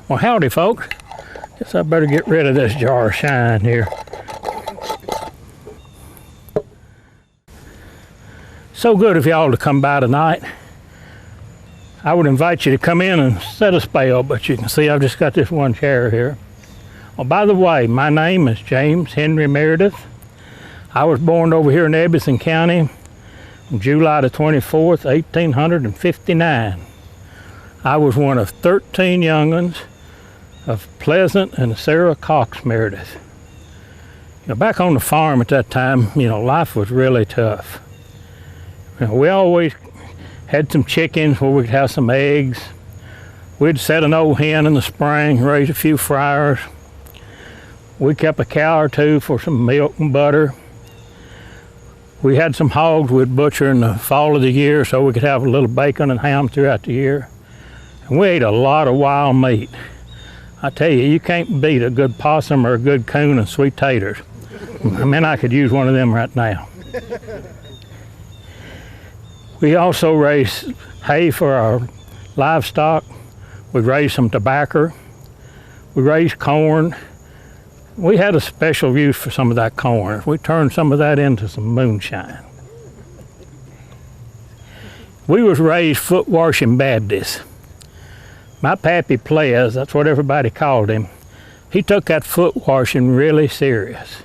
Well, howdy, folks. Guess I better get rid of this jar of shine here. So good of y'all to come by tonight. I would invite you to come in and set a spell, but you can see I've just got this one chair here. Well, by the way, my name is James Henry Meredith. I was born over here in Edison County on July the 24th, 1859. I was one of 13 young'uns of Pleasant and Sarah Cox Meredith. Back on the farm at that time, life was really tough. We always had some chickens where we could have some eggs. We'd set an old hen in the spring, raise a few fryers. We kept a cow or two for some milk and butter. We had some hogs we'd butcher in the fall of the year so we could have a little bacon and ham throughout the year. And we ate a lot of wild meat. I tell you, you can't beat a good possum or a good coon and sweet taters. I mean, I could use one of them right now. We also raised hay for our livestock. We raised some tobacco. We raised corn. We had a special use for some of that corn. We turned some of that into some moonshine. We was raised foot washing Baptists. My pappy Ples, that's what everybody called him, he took that foot washing really serious.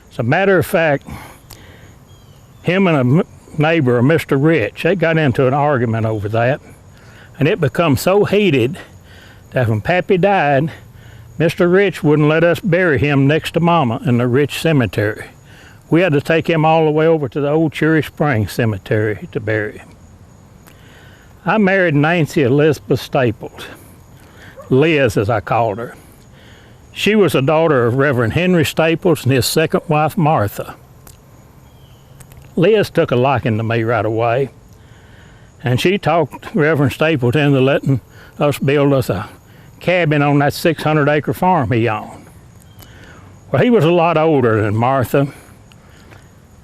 As a matter of fact, him and a neighbor, Mr. Rich, they got into an argument over that, and it become so heated that when Pappy died, Mr. Rich wouldn't let us bury him next to Mama in the Rich Cemetery. We had to take him all the way over to the old Cherry Springs Cemetery to bury him. I married Nancy Elizabeth Staples, Liz as I called her. She was a daughter of Reverend Henry Staples and his second wife, Martha. Liz took a liking to me right away, and she talked Reverend Staples into letting us build us a cabin on that 600-acre farm he owned. Well, he was a lot older than Martha,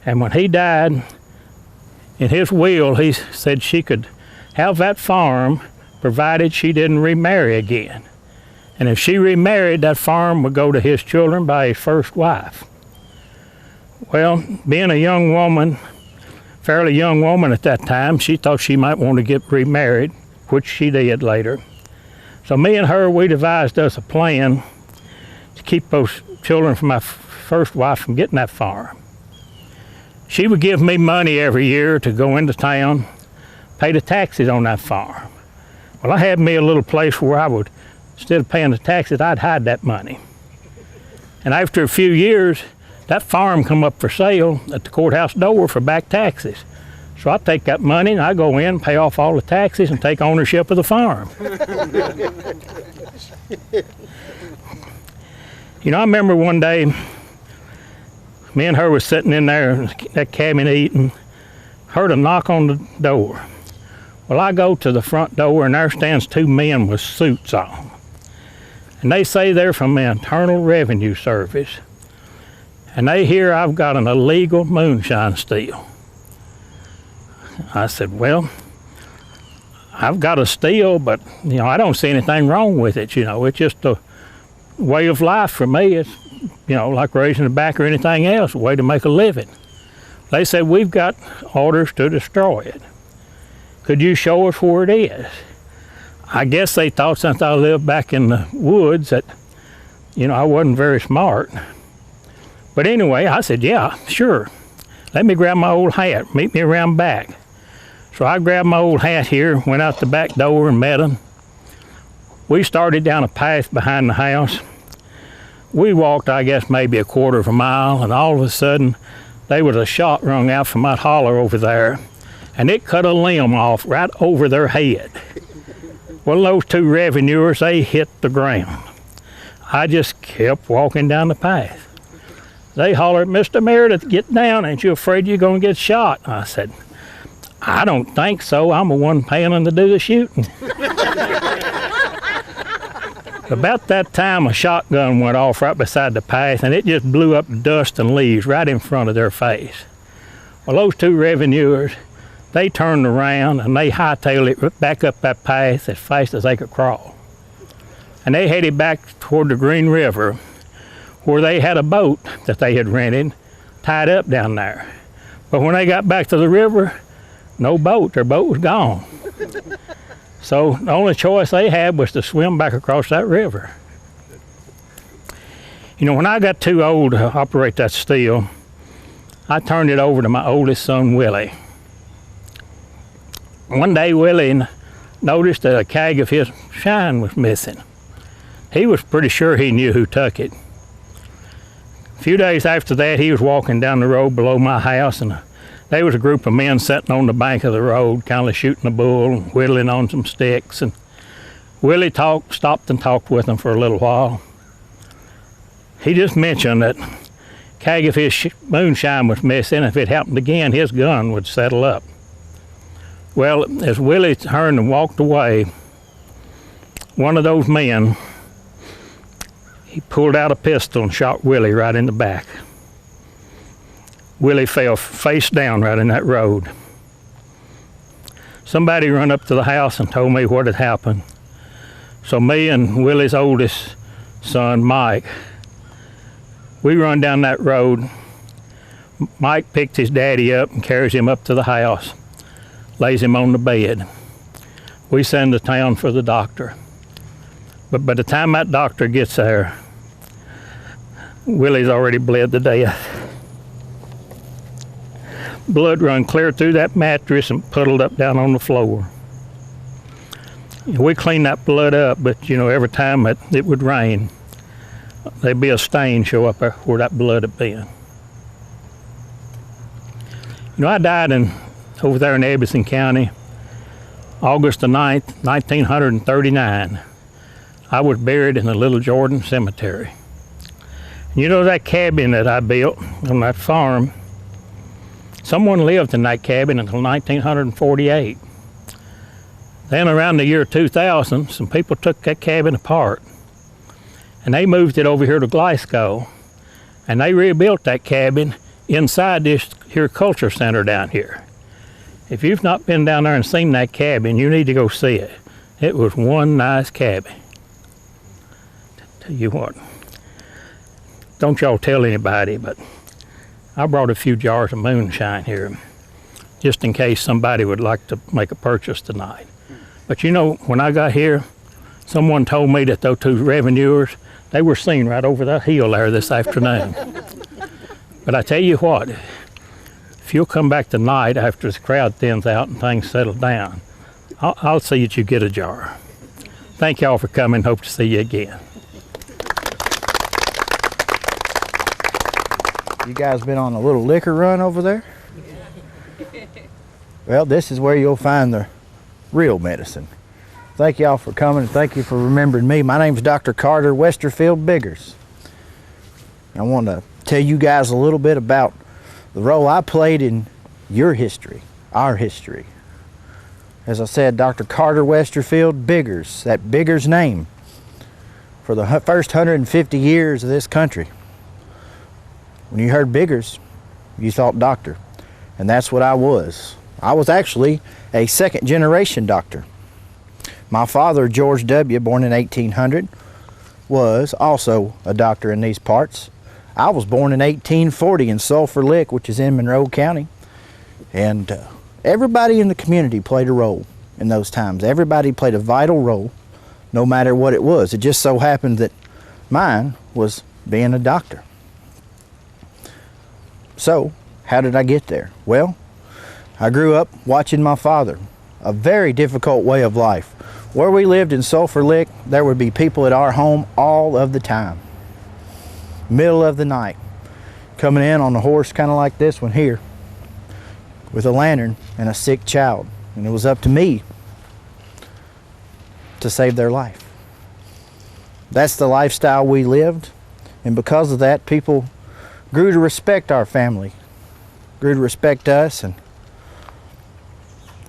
and when he died, in his will, he said she could have that farm provided she didn't remarry again. And if she remarried, that farm would go to his children by his first wife. Well, being a young woman, fairly young woman at that time, she thought she might want to get remarried, which she did later. So me and her, we devised us a plan to keep those children from my first wife from getting that farm. She would give me money every year to go into town, pay the taxes on that farm. Well, I had me a little place where I would, instead of paying the taxes, I'd hide that money. And after a few years, that farm come up for sale at the courthouse door for back taxes. So I take that money and I go in, pay off all the taxes, and take ownership of the farm. I remember one day, me and her was sitting in there in that cabin eating, heard a knock on the door. Well, I go to the front door and there stands two men with suits on. And they say they're from the Internal Revenue Service. And they hear I've got an illegal moonshine steal. I said, well, I've got a steal, but, I don't see anything wrong with it. It's just a way of life for me. It's, like raising a back or anything else, a way to make a living. They said, we've got orders to destroy it. Could you show us where it is? I guess they thought since I lived back in the woods that, I wasn't very smart. But anyway, I said, yeah, sure. Let me grab my old hat, meet me around back. So I grabbed my old hat here, went out the back door and met them. We started down a path behind the house. We walked, I guess, maybe a quarter of a mile, and all of a sudden, there was a shot rung out from that holler over there, and it cut a limb off right over their head. Well, those two revenuers, they hit the ground. I just kept walking down the path. They hollered, Mr. Meredith, get down, ain't you afraid you're going to get shot? I said, I don't think so. I'm the one paying them to do the shooting. About that time, a shotgun went off right beside the path, and it just blew up dust and leaves right in front of their face. Well, those two revenuers, they turned around, and they hightailed it back up that path as fast as they could crawl. and they headed back toward the Green River, where they had a boat that they had rented tied up down there. But when they got back to the river, no boat. Their boat was gone. So the only choice they had was to swim back across that river. You know, when I got too old to operate that steel, I turned it over to my oldest son, Willie. One day, Willie noticed that a keg of his shine was missing. He was pretty sure he knew who took it. A few days after that, he was walking down the road below my house, and there was a group of men sitting on the bank of the road, kind of shooting a bull, whittling on some sticks. And Willie stopped and talked with them for a little while. He just mentioned that a keg of his moonshine was missing. If it happened again, his gun would settle up. Well, as Willie turned and walked away, one of those men, he pulled out a pistol and shot Willie right in the back. Willie fell face down right in that road. Somebody run up to the house and told me what had happened. So me and Willie's oldest son, Mike, we run down that road. Mike picked his daddy up and carries him up to the house, lays him on the bed. We send to town for the doctor. But by the time that doctor gets there, Willie's already bled to death. Blood run clear through that mattress and puddled up down on the floor. We cleaned that blood up, but you know, every time it would rain, there'd be a stain show up where that blood had been. You know, I died over there in Edison County, August the 9th, 1939. I was buried in the Little Jordan Cemetery. You know that cabin that I built on that farm, someone lived in that cabin until 1948. Then around the year 2000, some people took that cabin apart and they moved it over here to Glasgow, and they rebuilt that cabin inside this here culture center down here. If you've not been down there and seen that cabin, you need to go see it. It was one nice cabin. Tell you what, don't y'all tell anybody, but I brought a few jars of moonshine here, just in case somebody would like to make a purchase tonight. But you know, when I got here, someone told me that those two revenuers, they were seen right over that hill there this afternoon. But I tell you what, if you'll come back tonight after the crowd thins out and things settle down, I'll see that you get a jar. Thank y'all for coming. Hope to see you again. You guys been on a little liquor run over there? Well, this is where you'll find the real medicine. Thank y'all for coming, and thank you for remembering me. My name's Dr. Carter Westerfield Biggers. I want to tell you guys a little bit about the role I played in your history, our history. As I said, Dr. Carter Westerfield Biggers, that Biggers name, for the first 150 years of this country. When you heard Biggers, you thought doctor, and that's what I was. I was actually a second-generation doctor. My father, George W., born in 1800, was also a doctor in these parts. I was born in 1840 in Sulphur Lick, which is in Monroe County, and everybody in the community played a role in those times. Everybody played a vital role, no matter what it was. It just so happened that mine was being a doctor. So, how did I get there? Well, I grew up watching my father. A very difficult way of life. Where we lived in Sulphur Lick, there would be people at our home all of the time. Middle of the night, coming in on a horse kind of like this one here, with a lantern and a sick child. And it was up to me to save their life. That's the lifestyle we lived, and because of that, people grew to respect our family, grew to respect us, and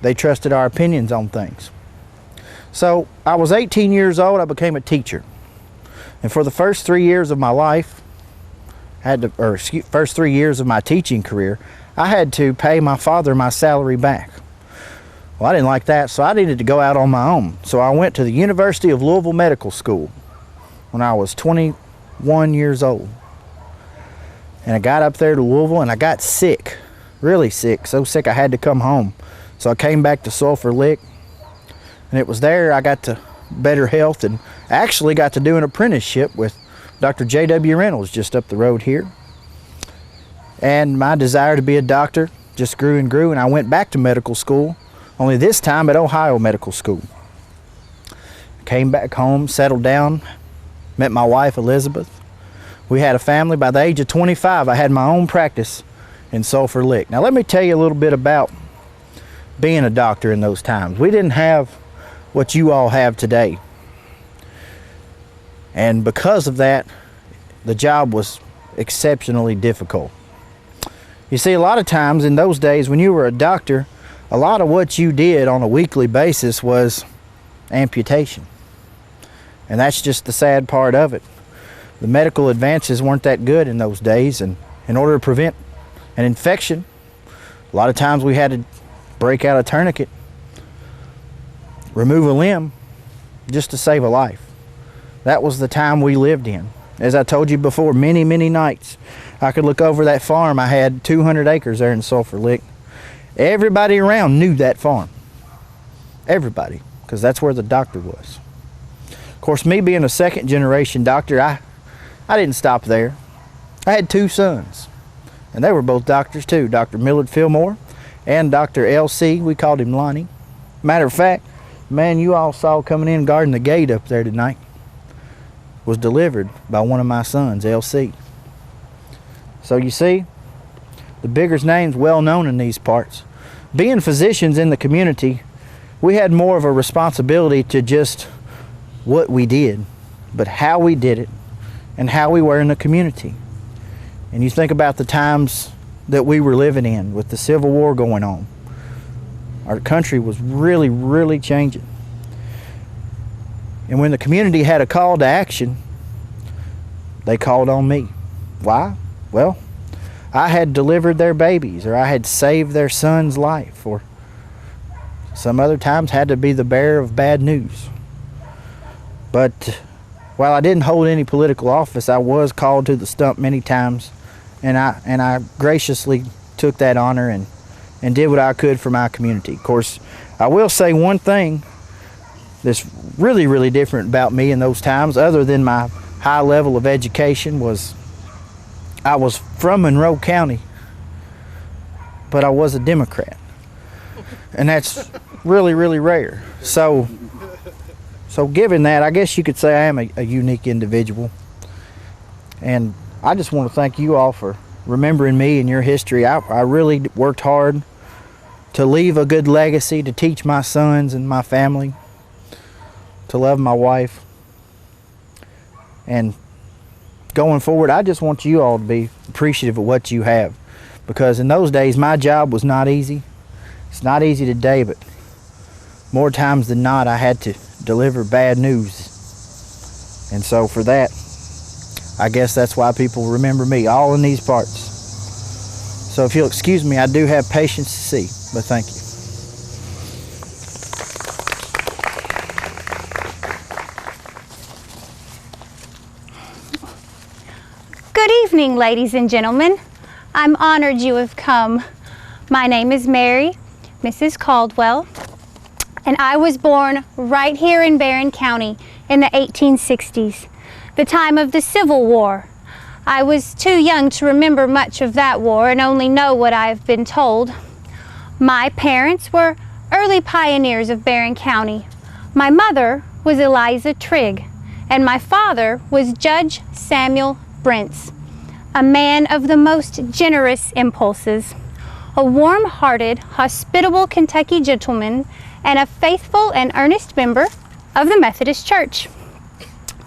they trusted our opinions on things. So I was 18 years old, I became a teacher. And for the first 3 years of my life, first 3 years of my teaching career, I had to pay my father my salary back. Well, I didn't like that, so I needed to go out on my own. So I went to the University of Louisville Medical School. when I was 21 years old. And I got up there to Louisville and I got sick, really sick, so sick I had to come home. So I came back to Sulphur Lick, and it was there I got to better health and actually got to do an apprenticeship with Dr. J.W. Reynolds just up the road here. And my desire to be a doctor just grew and grew, and I went back to medical school, only this time at Ohio Medical School. Came back home, settled down, met my wife Elizabeth. We had a family. By the age of 25, I had my own practice in Sulphur Lick. Now let me tell you a little bit about being a doctor in those times. We didn't have what you all have today. And because of that, the job was exceptionally difficult. You see, a lot of times in those days when you were a doctor, a lot of what you did on a weekly basis was amputation. And that's just the sad part of it. The medical advances weren't that good in those days, and in order to prevent an infection, a lot of times we had to break out a tourniquet, remove a limb, just to save a life. That was the time we lived in. As I told you before, many, many nights I could look over that farm. I had 200 acres there in Sulphur Lick. Everybody around knew that farm. Everybody, because that's where the doctor was. Of course, me being a second generation doctor, I didn't stop there. I had two sons, and they were both doctors too, Dr. Millard Fillmore and Dr. L.C., we called him Lonnie. Matter of fact, the man you all saw coming in guarding the gate up there tonight was delivered by one of my sons, L.C. So you see, the Biggers' name's well known in these parts. Being physicians in the community, we had more of a responsibility to just what we did, but how we did it and how we were in the community. And you think about the times that we were living in with the Civil War going on. Our country was really, really changing. And when the community had a call to action, they called on me. Why? Well, I had delivered their babies, or I had saved their son's life, or some other times had to be the bearer of bad news. But while I didn't hold any political office, I was called to the stump many times, and I graciously took that honor and did what I could for my community. Of course, I will say one thing that's really, really different about me in those times, other than my high level of education, was I was from Monroe County, but I was a Democrat. And that's really, really rare. So given that, I guess you could say I am a unique individual. And I just want to thank you all for remembering me and your history. I really worked hard to leave a good legacy, to teach my sons and my family, to love my wife. And going forward, I just want you all to be appreciative of what you have. Because in those days, my job was not easy. It's not easy today, but more times than not, I had to deliver bad news. And so for that, I guess that's why people remember me, all in these parts. So if you'll excuse me, I do have patience to see, but thank you. Good evening, ladies and gentlemen. I'm honored you have come. My name is Mary, Mrs. Caldwell, and I was born right here in Barron County in the 1860s, the time of the Civil War. I was too young to remember much of that war and only know what I have been told. My parents were early pioneers of Barron County. My mother was Eliza Trigg, and my father was Judge Samuel Brents, a man of the most generous impulses, a warm-hearted, hospitable Kentucky gentleman, and a faithful and earnest member of the Methodist Church.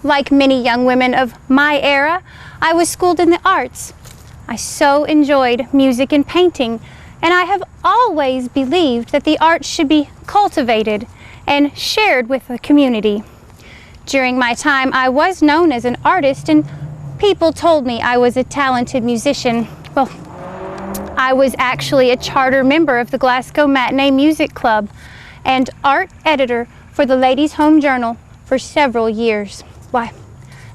Like many young women of my era, I was schooled in the arts. I so enjoyed music and painting, and I have always believed that the arts should be cultivated and shared with the community. During my time, I was known as an artist, and people told me I was a talented musician. Well, I was actually a charter member of the Glasgow Matinee Music Club and art editor for the Ladies' Home Journal for several years. Why,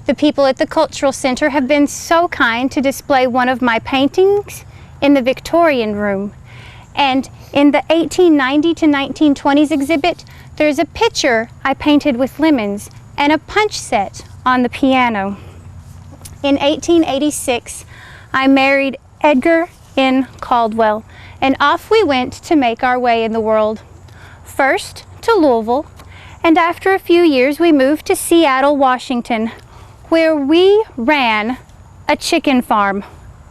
The people at the Cultural Center have been so kind to display one of my paintings in the Victorian room. And in the 1890 to 1920s exhibit, there's a picture I painted with lemons and a punch set on the piano. In 1886, I married Edgar N. Caldwell, and off we went to make our way in the world. First to Louisville, and after a few years we moved to Seattle, Washington, where we ran a chicken farm,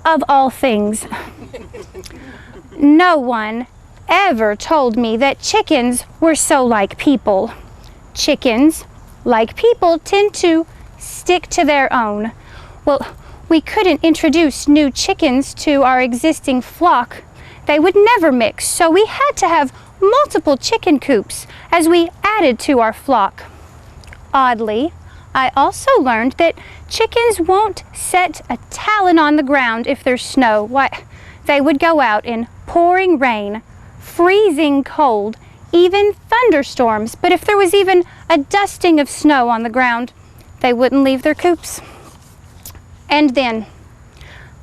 of all things. No one ever told me that chickens were so like people. Chickens, like people, tend to stick to their own. Well, we couldn't introduce new chickens to our existing flock. They would never mix, so we had to have multiple chicken coops as we added to our flock. Oddly, I also learned that chickens won't set a talon on the ground if there's snow. Why, they would go out in pouring rain, freezing cold, even thunderstorms. But if there was even a dusting of snow on the ground, they wouldn't leave their coops. And then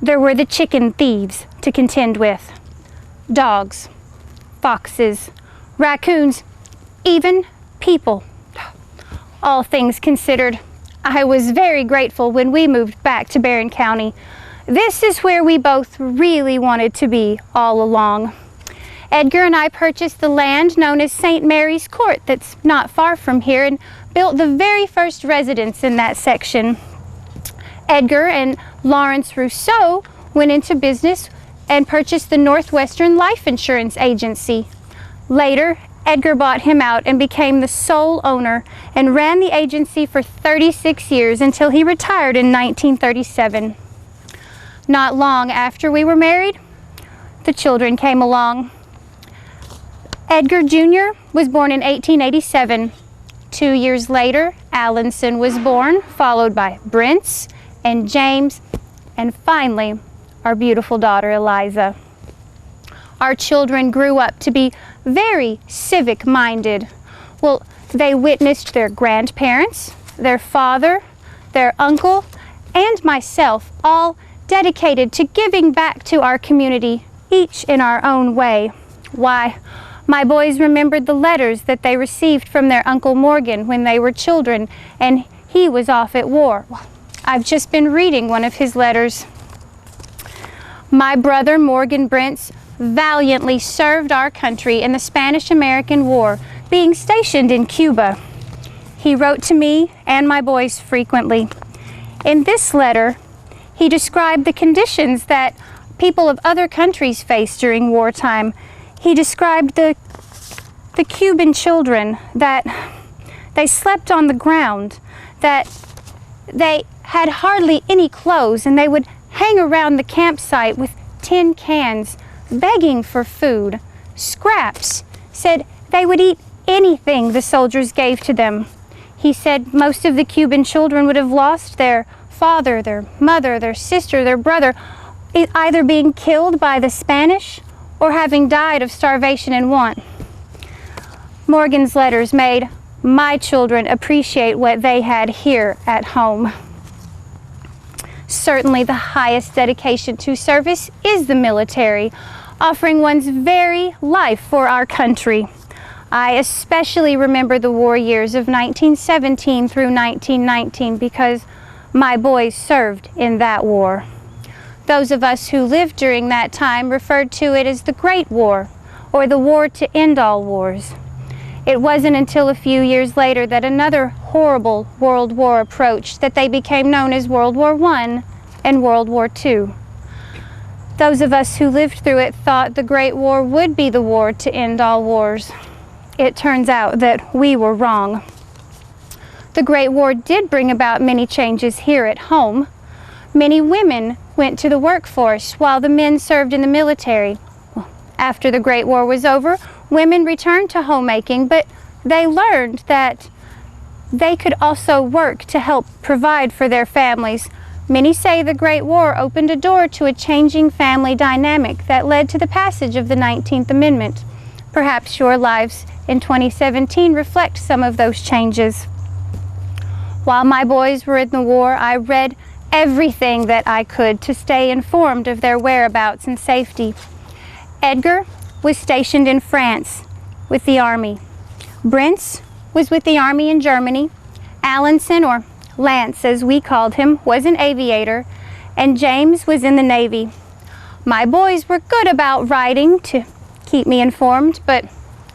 there were the chicken thieves to contend with. Dogs, foxes, raccoons, even people. All things considered, I was very grateful when we moved back to Barron County. This is where we both really wanted to be all along. Edgar and I purchased the land known as St. Mary's Court that's not far from here and built the very first residence in that section. Edgar and Lawrence Rousseau went into business and purchased the Northwestern Life Insurance Agency. Later, Edgar bought him out and became the sole owner and ran the agency for 36 years until he retired in 1937. Not long after we were married, the children came along. Edgar Jr. was born in 1887. 2 years later, Allinson was born, followed by Brents and James, and finally, our beautiful daughter, Eliza. Our children grew up to be very civic-minded. Well, they witnessed their grandparents, their father, their uncle, and myself all dedicated to giving back to our community, each in our own way. Why, my boys remembered the letters that they received from their Uncle Morgan when they were children, and he was off at war. I've just been reading one of his letters. My brother, Morgan Brents, valiantly served our country in the Spanish-American War, being stationed in Cuba. He wrote to me and my boys frequently. In this letter, he described the conditions that people of other countries face during wartime. He described the Cuban children, that they slept on the ground, that they had hardly any clothes, and they would hang around the campsite with tin cans, begging for food, scraps. Said they would eat anything the soldiers gave to them. He said most of the Cuban children would have lost their father, their mother, their sister, their brother, either being killed by the Spanish or having died of starvation and want. Morgan's letters made my children appreciate what they had here at home. Certainly the highest dedication to service is the military, offering one's very life for our country. I especially remember the war years of 1917 through 1919 because my boys served in that war. Those of us who lived during that time referred to it as the Great War, or the war to end all wars. It wasn't until a few years later that another horrible World War approached that they became known as World War I and World War II. Those of us who lived through it thought the Great War would be the war to end all wars. It turns out that we were wrong. The Great War did bring about many changes here at home. Many women went to the workforce while the men served in the military. After the Great War was over, women returned to homemaking, but they learned that they could also work to help provide for their families. Many say the Great War opened a door to a changing family dynamic that led to the passage of the 19th Amendment. Perhaps your lives in 2017 reflect some of those changes. While my boys were in the war, I read everything that I could to stay informed of their whereabouts and safety. Edgar was stationed in France with the Army. Brents was with the Army in Germany. Allenson, or Lance as we called him, was an aviator, and James was in the Navy. My boys were good about writing to keep me informed, but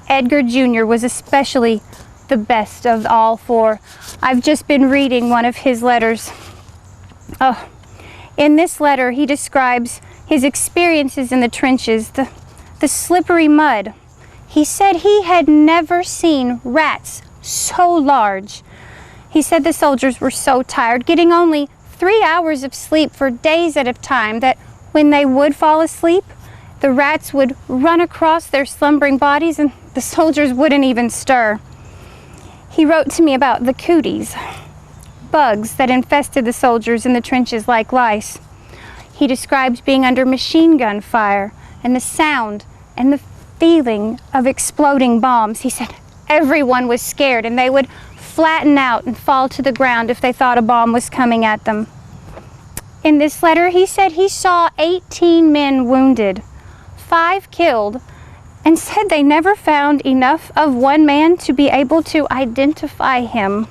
Edgar Jr. was especially the best of all four. I've just been reading one of his letters. Oh, in this letter, he describes his experiences in the trenches, the slippery mud. He said he had never seen rats so large. He said the soldiers were so tired, getting only 3 hours of sleep for days at a time, that when they would fall asleep, the rats would run across their slumbering bodies and the soldiers wouldn't even stir. He wrote to me about the cooties, bugs that infested the soldiers in the trenches like lice. He described being under machine gun fire and the sound and the feeling of exploding bombs. He said everyone was scared and they would flatten out and fall to the ground if they thought a bomb was coming at them. In this letter, he said he saw 18 men wounded, 5 killed, and said they never found enough of one man to be able to identify him.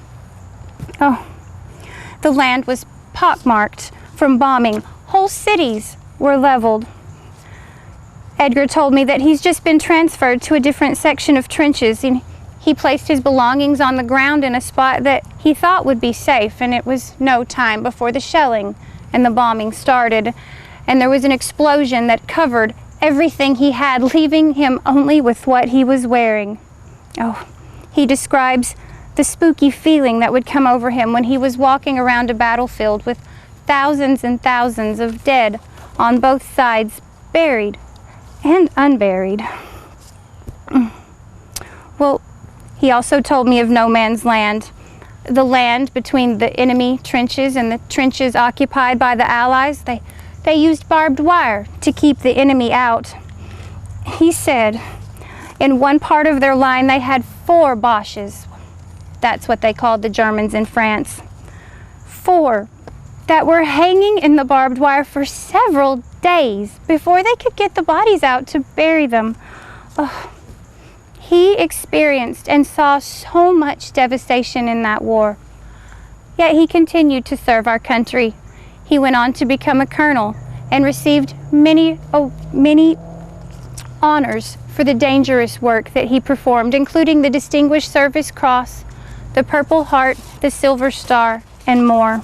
Oh, the land was pockmarked from bombing. Whole cities were leveled. Edgar told me that he's just been transferred to a different section of trenches, and he placed his belongings on the ground in a spot that he thought would be safe, and it was no time before the shelling and the bombing started, and there was an explosion that covered everything he had, leaving him only with what he was wearing. Oh, he describes the spooky feeling that would come over him when he was walking around a battlefield with thousands and thousands of dead on both sides, buried and unburied. Well, he also told me of no man's land, the land between the enemy trenches and the trenches occupied by the Allies. They used barbed wire to keep the enemy out. He said in one part of their line they had 4 Boches. That's what they called the Germans in France. 4 that were hanging in the barbed wire for several days before they could get the bodies out to bury them. Oh, he experienced and saw so much devastation in that war. Yet he continued to serve our country. He went on to become a colonel and received many honors for the dangerous work that he performed, including the Distinguished Service Cross, the Purple Heart, the Silver Star, and more.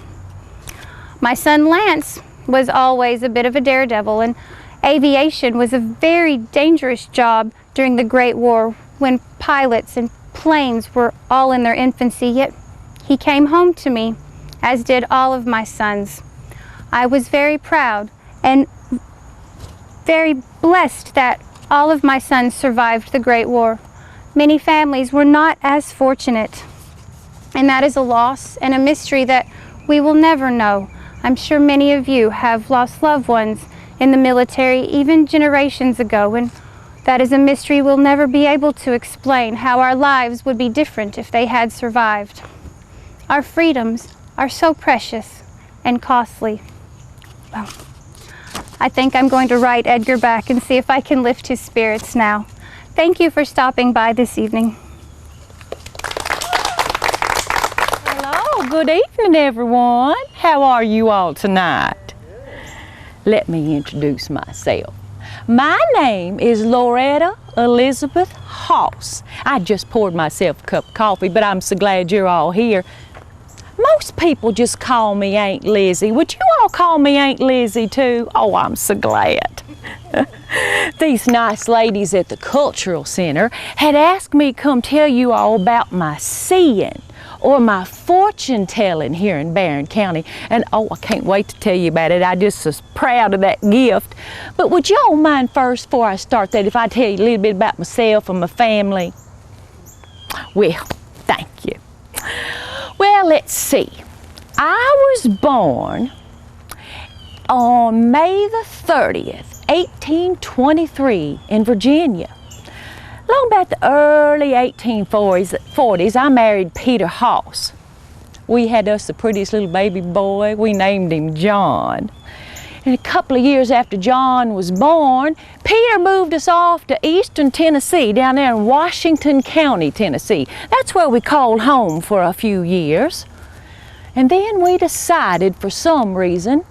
My son Lance was always a bit of a daredevil, and aviation was a very dangerous job during the Great War when pilots and planes were all in their infancy. Yet he came home to me, as did all of my sons. I was very proud and very blessed that all of my sons survived the Great War. Many families were not as fortunate, and that is a loss and a mystery that we will never know. I'm sure many of you have lost loved ones in the military, even generations ago, and that is a mystery we'll never be able to explain, how our lives would be different if they had survived. Our freedoms are so precious and costly. Well, I think I'm going to write Edgar back and see if I can lift his spirits now. Thank you for stopping by this evening. Hello, good evening everyone. How are you all tonight? Let me introduce myself. My name is Loretta Elizabeth Hoss. I just poured myself a cup of coffee, but I'm so glad you're all here. Most people just call me Aunt Lizzie. Would you all call me Aunt Lizzie too? Oh, I'm so glad. These nice ladies at the Cultural Center had asked me to come tell you all about my seeing or my fortune telling here in Barren County. And oh, I can't wait to tell you about it. I just was proud of that gift. But would y'all mind first, before I start that, if I tell you a little bit about myself and my family? Well, thank you. Well, let's see. I was born on May the 30th, 1823 in Virginia. Long about the early 1840s, I married Peter Hoss. we had us the prettiest little baby boy. We named him John. And a couple of years after John was born, Peter moved us off to eastern Tennessee, down there in Washington County, Tennessee. That's where we called home for a few years. And then we decided, for some reason,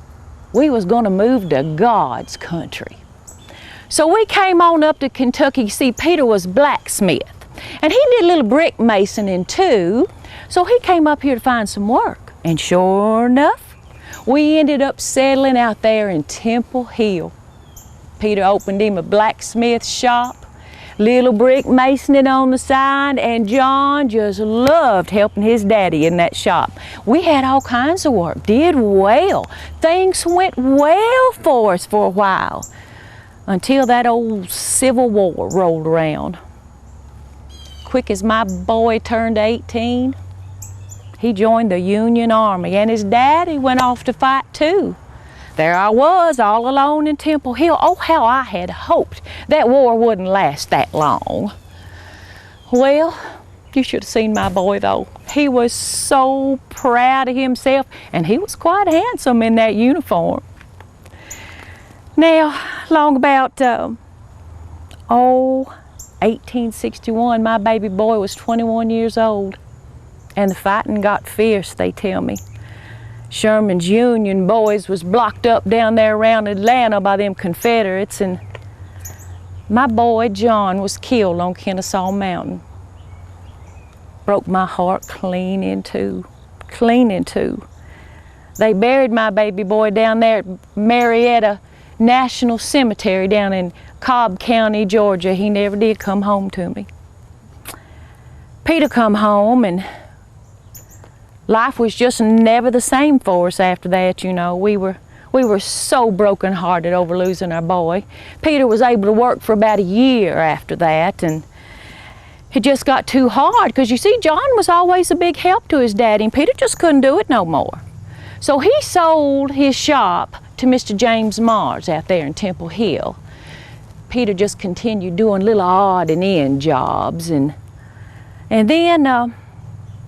we was going to move to God's country. So we came on up to Kentucky. See, Peter was blacksmith, and he did a little brick masoning too. So he came up here to find some work. And sure enough, we ended up settling out there in Temple Hill. Peter opened him a blacksmith shop, little brick masoning on the side, and John just loved helping his daddy in that shop. We had all kinds of work, did well. Things went well for us for a while, until that old Civil War rolled around. Quick as my boy turned 18, he joined the Union Army, and his daddy went off to fight too. There I was, all alone in Temple Hill. Oh, how I had hoped that war wouldn't last that long. Well, you should have seen my boy though. He was so proud of himself, and he was quite handsome in that uniform. Now, long about, 1861, my baby boy was 21 years old. And the fighting got fierce, they tell me. Sherman's Union boys was blocked up down there around Atlanta by them Confederates, and my boy John was killed on Kennesaw Mountain. Broke my heart clean in two, clean in two. They buried my baby boy down there at Marietta National Cemetery down in Cobb County, Georgia. He never did come home to me. Peter come home, and life was just never the same for us after that, you know. We were so broken-hearted over losing our boy. Peter was able to work for about a year after that, and it just got too hard, because you see, John was always a big help to his daddy, and Peter just couldn't do it no more. So he sold his shop to Mr. James Mars out there in Temple Hill. Peter just continued doing little odd and end jobs, and then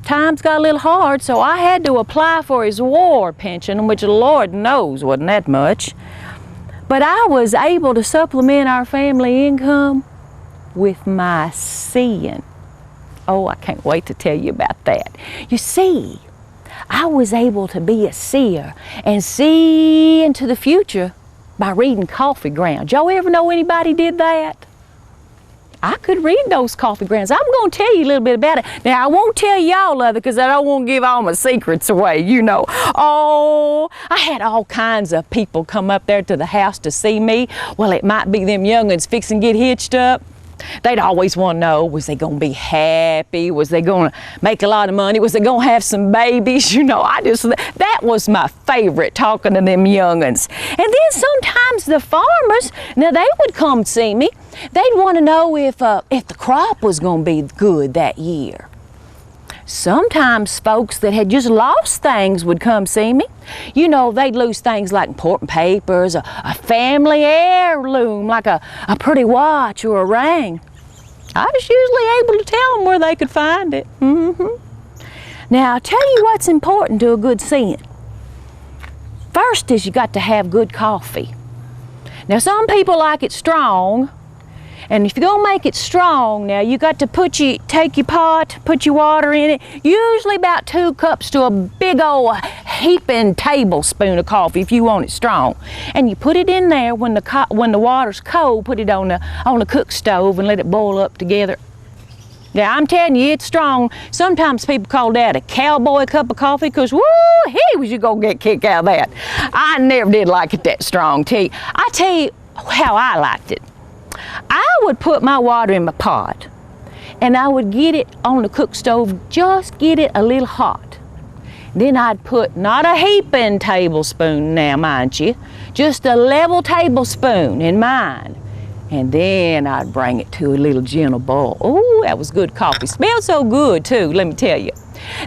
times got a little hard, so I had to apply for his war pension, which the Lord knows wasn't that much. But I was able to supplement our family income with my seeing. Oh, I can't wait to tell you about that. You see, I was able to be a seer and see into the future by reading coffee grounds. Y'all ever know anybody did that? I could read those coffee grounds. I'm going to tell you a little bit about it. Now, I won't tell y'all of it because I don't want to give all my secrets away, you know. Oh, I had all kinds of people come up there to the house to see me. Well, it might be them young'uns fixing to get hitched up. They'd always want to know, was they going to be happy? Was they going to make a lot of money? Was they going to have some babies? You know, that was my favorite, talking to them young'uns. And then sometimes the farmers, now they would come see me. They'd want to know if the crop was going to be good that year. Sometimes folks that had just lost things would come see me. You know, they'd lose things like important papers, a family heirloom, like a pretty watch or a ring. I was usually able to tell them where they could find it. Now, I'll tell you what's important to a good seeing. First is you got to have good coffee. Now, some people like it strong. And if you're gonna make it strong, now you got to take your pot, put your water in it, usually about 2 cups to a big old heaping tablespoon of coffee if you want it strong. And you put it in there when the water's cold, put it on the cook stove and let it boil up together. Now, I'm telling you, it's strong. Sometimes people call that a cowboy cup of coffee because, woo-hee, was you gonna get a kick out of that. I never did like it that strong, I tell you how I liked it. I would put my water in my pot, and I would get it on the cook stove, just get it a little hot. Then I'd put not a heaping tablespoon now, mind you, just a level tablespoon in mine. And then I'd bring it to a little gentle boil. Oh, that was good coffee. Smelled so good too, let me tell you.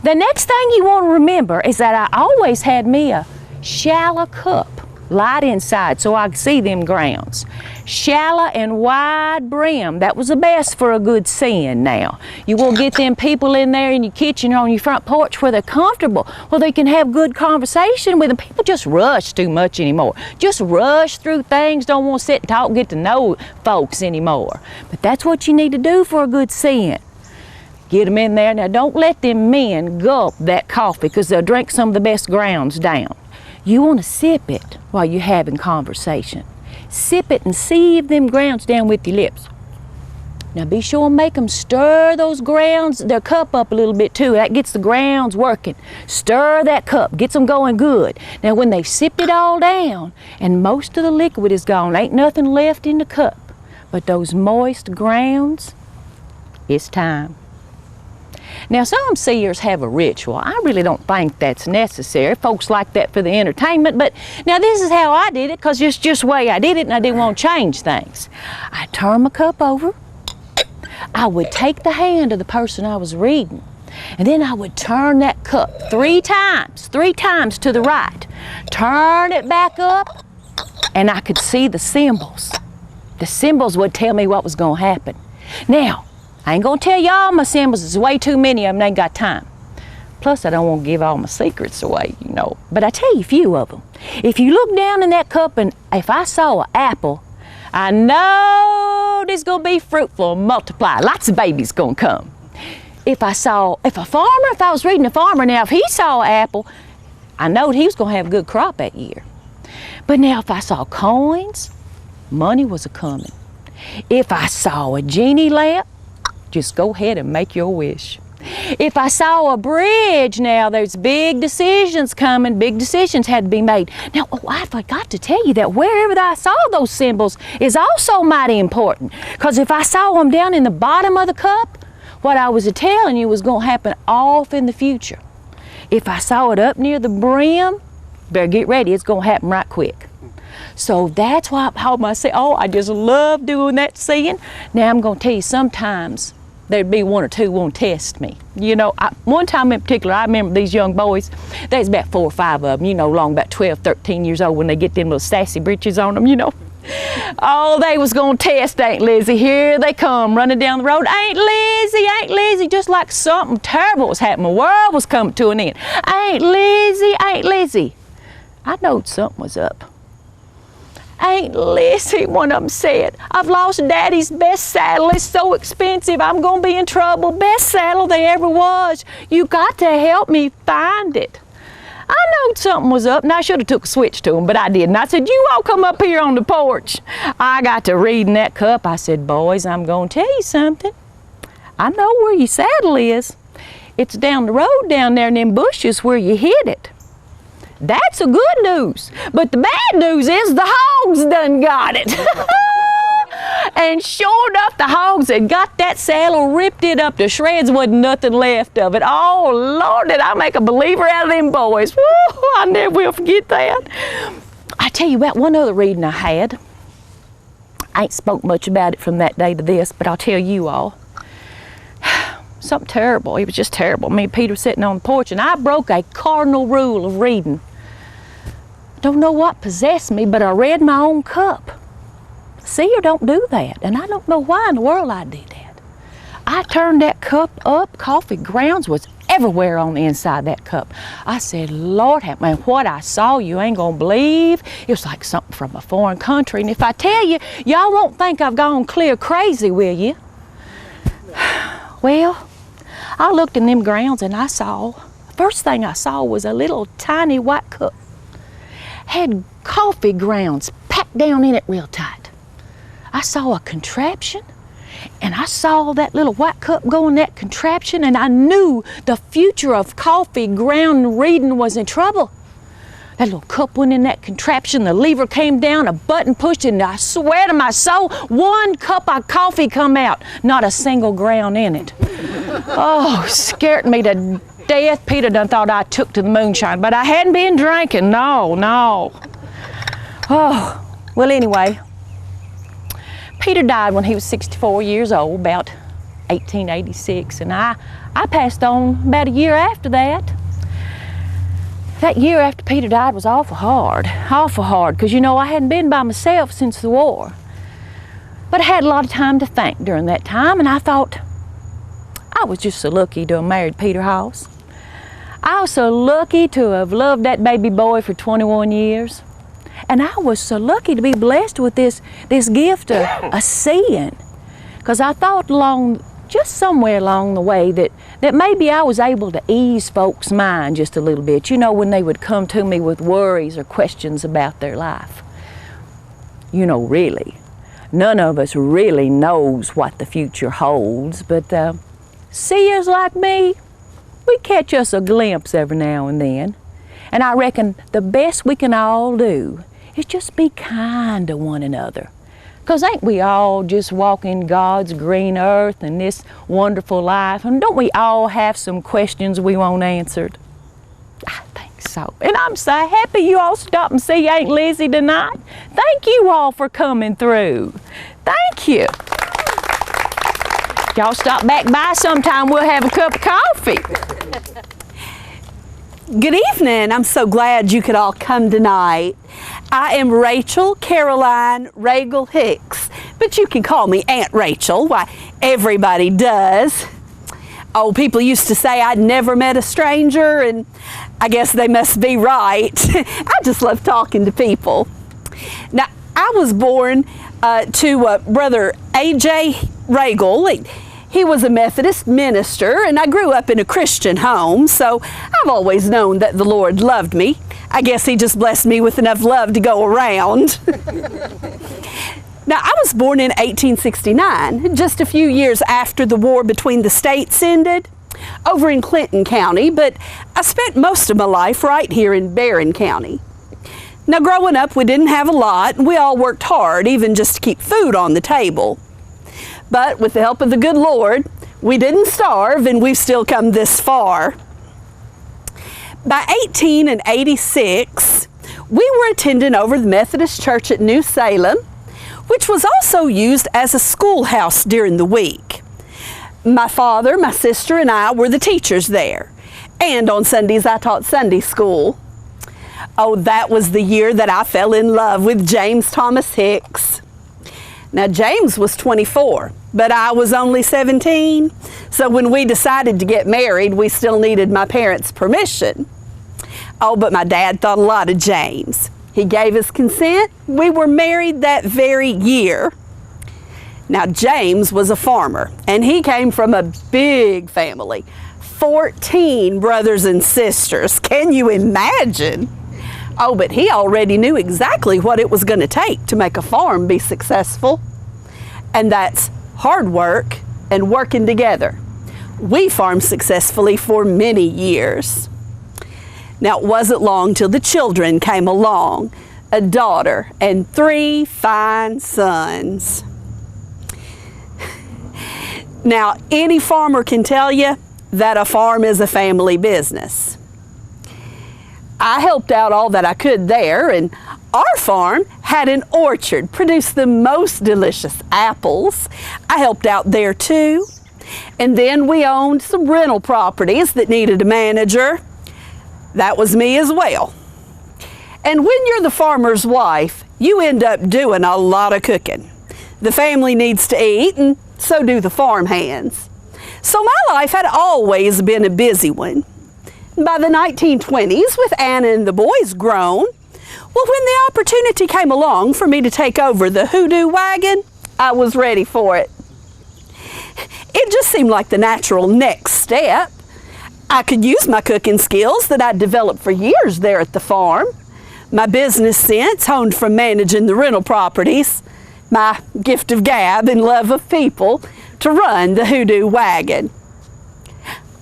The next thing you want to remember is that I always had me a shallow cup, light inside so I could see them grounds. Shallow and wide brim, that was the best for a good seeing now. You will get them people in there in your kitchen or on your front porch where they're comfortable, where they can have good conversation with them. People just rush too much anymore. Just rush through things, don't want to sit and talk, get to know folks anymore. But that's what you need to do for a good seeing. Get them in there. Now don't let them men gulp that coffee because they'll drink some of the best grounds down. You want to sip it while you're having conversation. Sip it and sieve them grounds down with your lips. Now be sure and make them stir those grounds, their cup up a little bit too. That gets the grounds working. Stir that cup, gets them going good. Now when they've sipped it all down and most of the liquid is gone, ain't nothing left in the cup but those moist grounds, it's time. Now some seers have a ritual. I really don't think that's necessary. Folks like that for the entertainment, but now this is how I did it because it's just the way I did it and I didn't want to change things. I turn my cup over. I would take the hand of the person I was reading and then I would turn that cup 3 times to the right. Turn it back up and I could see the symbols. The symbols would tell me what was going to happen. Now, I ain't gonna tell you all my symbols, there's way too many of them, ain't got time. Plus, I don't want to give all my secrets away, you know. But I tell you a few of them. If you look down in that cup and if I saw an apple, I know this gonna be fruitful and multiply. Lots of babies gonna come. If I was reading a farmer, now if he saw an apple, I knowed he was gonna have a good crop that year. But now if I saw coins, money was a-coming. If I saw a genie lamp, just go ahead and make your wish. If I saw a bridge, now there's big decisions coming. Big decisions had to be made. Now, I forgot to tell you that wherever I saw those symbols is also mighty important. Because if I saw them down in the bottom of the cup, what I was telling you was going to happen off in the future. If I saw it up near the brim, better get ready. It's going to happen right quick. So that's why I say, I just love doing that seeing. Now I'm going to tell you, sometimes there'd be 1 or 2 want to test me. You know, one time in particular, I remember these young boys, there's about 4 or 5 of them, you know, long about 12, 13 years old when they get them little sassy breeches on them, you know. Oh, they was going to test Aunt Lizzie. Here they come running down the road. Aunt Lizzie, just like something terrible was happening. The world was coming to an end. Aunt Lizzie. I knowed something was up. Aunt Lizzie, one of them said, I've lost Daddy's best saddle. It's so expensive. I'm going to be in trouble. Best saddle there ever was. You got to help me find it. I knowed something was up, and I should have took a switch to him, but I didn't. I said, you all come up here on the porch. I got to reading that cup. I said, boys, I'm going to tell you something. I know where your saddle is. It's down the road down there in them bushes where you hid it. That's the good news. But the bad news is the hogs done got it. And sure enough, the hogs had got that saddle, ripped it up to shreds, wasn't nothing left of it. Oh, Lord, did I make a believer out of them boys. Woo, I never will forget that. I tell you about one other reading I had. I ain't spoke much about it from that day to this, but I'll tell you all. Something terrible. It was just terrible. Me and Peter sitting on the porch, and I broke a cardinal rule of reading. Don't know what possessed me, but I read my own cup. Seer don't do that, and I don't know why in the world I did that. I turned that cup up. Coffee grounds was everywhere on the inside of that cup. I said, Lord, man, what I saw you ain't gonna believe. It was like something from a foreign country, and if I tell you, y'all won't think I've gone clear crazy, will you? Well, I looked in them grounds and first thing I saw was a little tiny white cup. Had coffee grounds packed down in it real tight. I saw a contraption, and I saw that little white cup go in that contraption, and I knew the future of coffee ground reading was in trouble. That little cup went in that contraption, the lever came down, a button pushed, and I swear to my soul, 1 cup of coffee come out, not a single ground in it. Oh, scared me to death. Peter done thought I took to the moonshine, but I hadn't been drinking, no. Oh, well anyway, Peter died when he was 64 years old, about 1886, and I passed on about a year after that. That year after Peter died was awful hard, because, you know, I hadn't been by myself since the war. But I had a lot of time to think during that time, and I thought, I was just so lucky to have married Peter House. I was so lucky to have loved that baby boy for 21 years. And I was so lucky to be blessed with this gift of seeing. Because I thought just somewhere along the way that maybe I was able to ease folks' mind just a little bit, you know, when they would come to me with worries or questions about their life. You know, really, none of us really knows what the future holds, but seers like me, we catch us a glimpse every now and then. And I reckon the best we can all do is just be kind to one another. 'Cause ain't we all just walking God's green earth and this wonderful life? And don't we all have some questions we want answered? I think so. And I'm so happy you all stopped and see Aunt Lizzie tonight. Thank you all for coming through. Thank you. Y'all stop back by sometime, we'll have a cup of coffee. Good evening. I'm so glad you could all come tonight. I am Rachel Caroline Regal Hicks, but you can call me Aunt Rachel. Why, everybody does. Oh, people used to say I'd never met a stranger, and I guess they must be right. I just love talking to people. Now, I was born to Brother A.J. Regal. He was a Methodist minister, and I grew up in a Christian home, so I've always known that the Lord loved me. I guess He just blessed me with enough love to go around. Now, I was born in 1869, just a few years after the war between the states ended, over in Clinton County, but I spent most of my life right here in Barron County. Now, growing up, we didn't have a lot, and we all worked hard, even just to keep food on the table. But with the help of the good Lord, we didn't starve, and we've still come this far. By 1886, we were attending over the Methodist Church at New Salem, which was also used as a schoolhouse during the week. My father, my sister, and I were the teachers there. And on Sundays, I taught Sunday school. Oh, that was the year that I fell in love with James Thomas Hicks. Now, James was 24, but I was only 17. So when we decided to get married, we still needed my parents' permission. Oh, but my dad thought a lot of James. He gave his consent. We were married that very year. Now, James was a farmer, and he came from a big family, 14 brothers and sisters. Can you imagine? Oh, but he already knew exactly what it was going to take to make a farm be successful. And that's hard work and working together. We farmed successfully for many years. Now, it wasn't long till the children came along, a daughter and 3 fine sons. Now, any farmer can tell you that a farm is a family business. I helped out all that I could there, and our farm had an orchard, produced the most delicious apples. I helped out there too. And then we owned some rental properties that needed a manager. That was me as well. And when you're the farmer's wife, you end up doing a lot of cooking. The family needs to eat, and so do the farm hands. So my life had always been a busy one. By the 1920s, with Anna and the boys grown, well, when the opportunity came along for me to take over the hoodoo wagon, I was ready for it. It just seemed like the natural next step. I could use my cooking skills that I'd developed for years there at the farm, my business sense honed from managing the rental properties, my gift of gab and love of people to run the hoodoo wagon.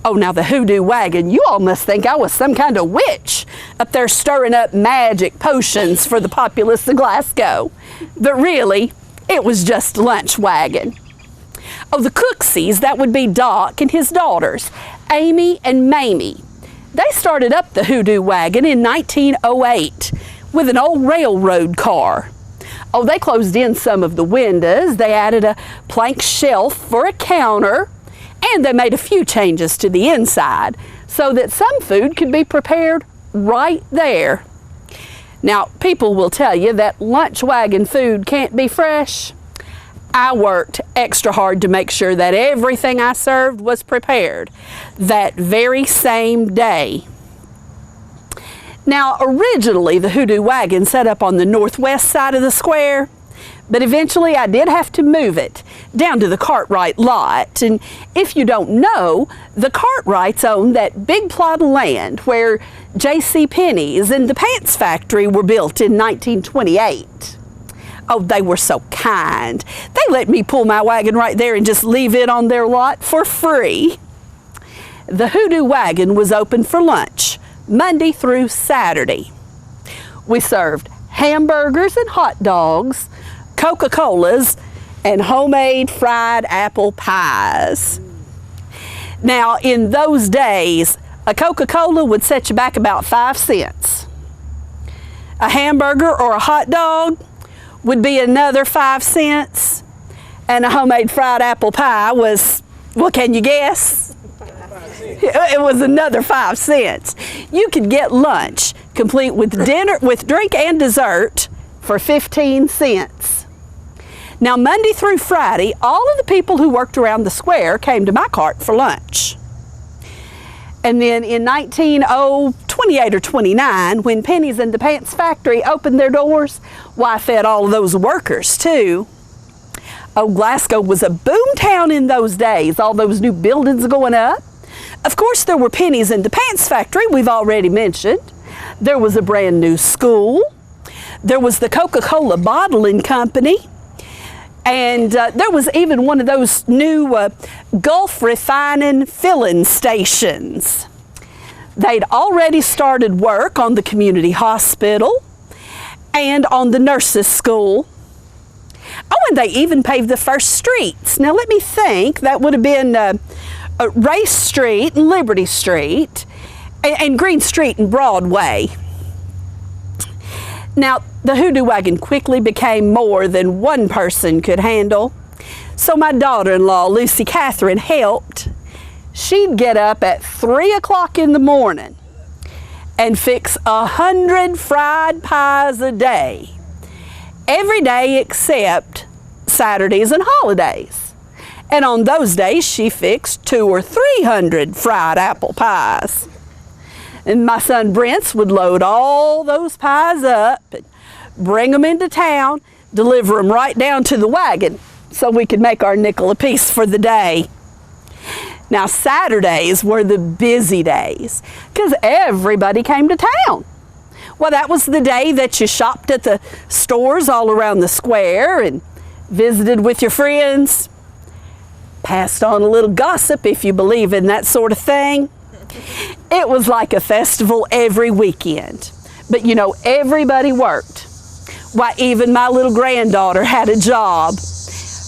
Oh, now the hoodoo wagon, you all must think I was some kind of witch up there stirring up magic potions for the populace of Glasgow. But really, it was just a lunch wagon. Oh, the Cooksies, that would be Doc and his daughters, Amy and Mamie. They started up the hoodoo wagon in 1908 with an old railroad car. Oh, they closed in some of the windows. They added a plank shelf for a counter, and they made a few changes to the inside so that some food could be prepared right there. Now, people will tell you that lunch wagon food can't be fresh. I worked extra hard to make sure that everything I served was prepared that very same day. Now, originally the Hoodoo Wagon set up on the northwest side of the square, but eventually I did have to move it down to the Cartwright lot. And if you don't know, the Cartwrights owned that big plot of land where J.C. Penney's and the Pants Factory were built in 1928. Oh, they were so kind. They let me pull my wagon right there and just leave it on their lot for free. The Hoodoo Wagon was open for lunch Monday through Saturday. We served hamburgers and hot dogs, Coca-Colas, and homemade fried apple pies. Now, in those days, a Coca-Cola would set you back about 5 cents. A hamburger or a hot dog would be another 5 cents. And a homemade fried apple pie was, well, can you guess? It was another 5 cents. You could get lunch complete with dinner, with drink and dessert for 15 cents. Now, Monday through Friday, all of the people who worked around the square came to my cart for lunch. And then in 1928 or 29, when Penny's and the Pants Factory opened their doors, well, I fed all of those workers too. Oh, Glasgow was a boom town in those days, all those new buildings going up. Of course, there were Penny's and the Pants Factory, we've already mentioned. There was a brand new school. There was the Coca-Cola Bottling Company. And there was even one of those new Gulf refining filling stations. They'd already started work on the community hospital and on the nurses' school. Oh, and they even paved the first streets. Now, let me think. That would have been Race Street and Liberty Street and Green Street and Broadway. Now, the Hoodoo Wagon quickly became more than one person could handle. So my daughter-in-law, Lucy Catherine, helped. She'd get up at 3 o'clock in the morning and fix 100 fried pies a day. Every day except Saturdays and holidays. And on those days, she fixed 200 or 300 fried apple pies. And my son Brent would load all those pies up and bring them into town, deliver them right down to the wagon so we could make our nickel apiece for the day. Now, Saturdays were the busy days because everybody came to town. Well, that was the day that you shopped at the stores all around the square and visited with your friends, passed on a little gossip if you believe in that sort of thing. It was like a festival every weekend. But you know, everybody worked. Why, even my little granddaughter had a job.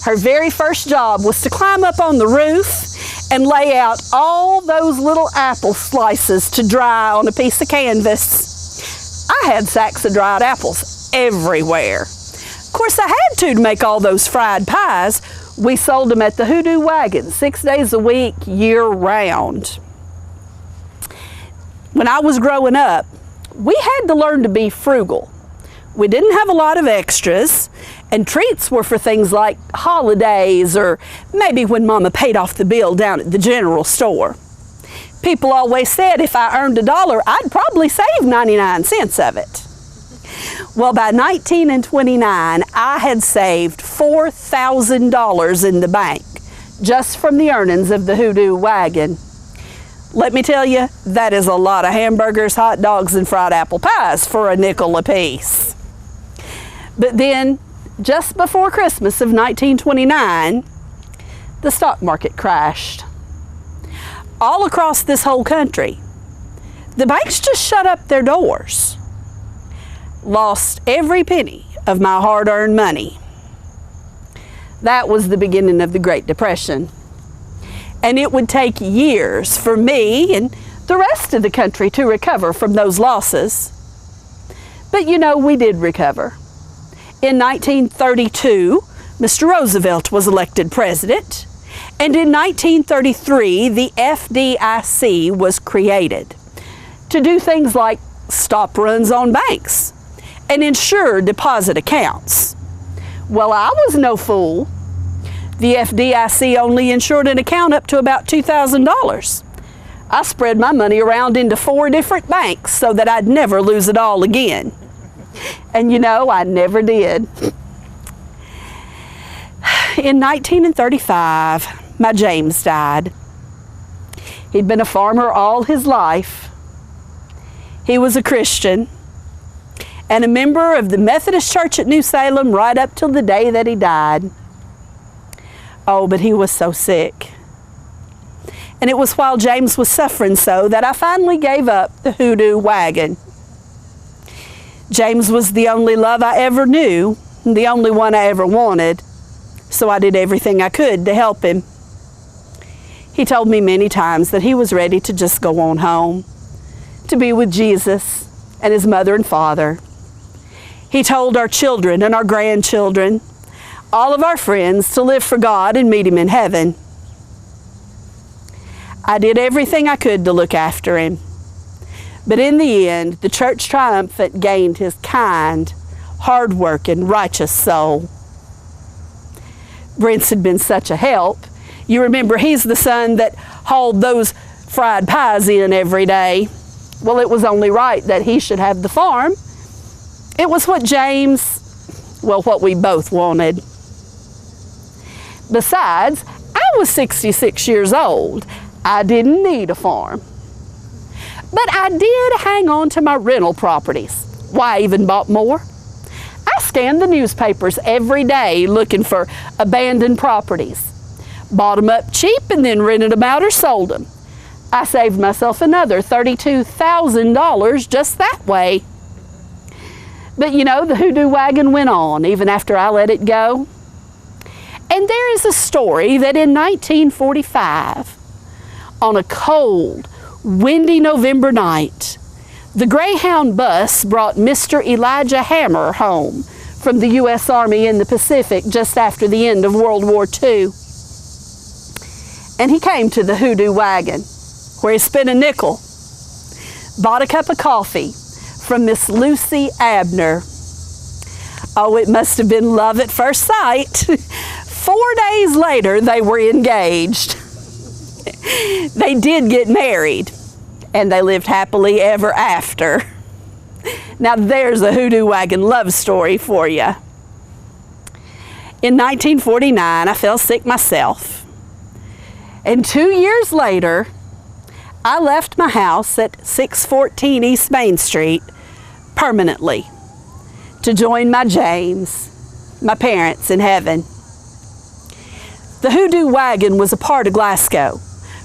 Her very first job was to climb up on the roof and lay out all those little apple slices to dry on a piece of canvas. I had sacks of dried apples everywhere. Of course, I had to make all those fried pies. We sold them at the Hoodoo Wagon 6 days a week, year-round. When I was growing up, we had to learn to be frugal. We didn't have a lot of extras, and treats were for things like holidays or maybe when Mama paid off the bill down at the general store. People always said if I earned $1, I'd probably save 99 cents of it. Well, by 1929, I had saved $4,000 in the bank just from the earnings of the Hoodoo Wagon. Let me tell you, that is a lot of hamburgers, hot dogs, and fried apple pies for a nickel apiece. But then, just before Christmas of 1929, the stock market crashed. All across this whole country, the banks just shut up their doors. Lost every penny of my hard-earned money. That was the beginning of the Great Depression. And it would take years for me and the rest of the country to recover from those losses. But you know, we did recover. In 1932, Mr. Roosevelt was elected president, and in 1933, the FDIC was created to do things like stop runs on banks and insure deposit accounts. Well, I was no fool. The FDIC only insured an account up to about $2,000. I spread my money around into 4 different banks so that I'd never lose it all again. And you know, I never did. In 1935, my James died. He'd been a farmer all his life. He was a Christian and a member of the Methodist Church at New Salem right up till the day that he died. Oh, but he was so sick. And it was while James was suffering so that I finally gave up the hoodoo wagon. James was the only love I ever knew, and the only one I ever wanted, so I did everything I could to help him. He told me many times that he was ready to just go on home, to be with Jesus and his mother and father. He told our children and our grandchildren, all of our friends, to live for God and meet him in heaven. I did everything I could to look after him. But in the end, the Church Triumphant gained his kind, hard-working, righteous soul. Brent's had been such a help. You remember, he's the son that hauled those fried pies in every day. Well, it was only right that he should have the farm. It was what what we both wanted. Besides, I was 66 years old. I didn't need a farm. But I did hang on to my rental properties. Why, I even bought more. I scanned the newspapers every day looking for abandoned properties. Bought them up cheap and then rented them out or sold them. I saved myself another $32,000 just that way. But you know, the hoodoo wagon went on even after I let it go. And there is a story that in 1945, on a cold, windy November night, the Greyhound bus brought Mr. Elijah Hammer home from the U.S. Army in the Pacific just after the end of World War II. And he came to the hoodoo wagon, where he spent a nickel, bought a cup of coffee from Miss Lucy Abner. Oh, it must have been love at first sight. 4 days later, they were engaged. They did get married, and they lived happily ever after. Now there's a hoodoo wagon love story for you. In 1949, I fell sick myself. And 2 years later, I left my house at 614 East Main Street permanently to join my James, my parents in heaven. The hoodoo wagon was a part of Glasgow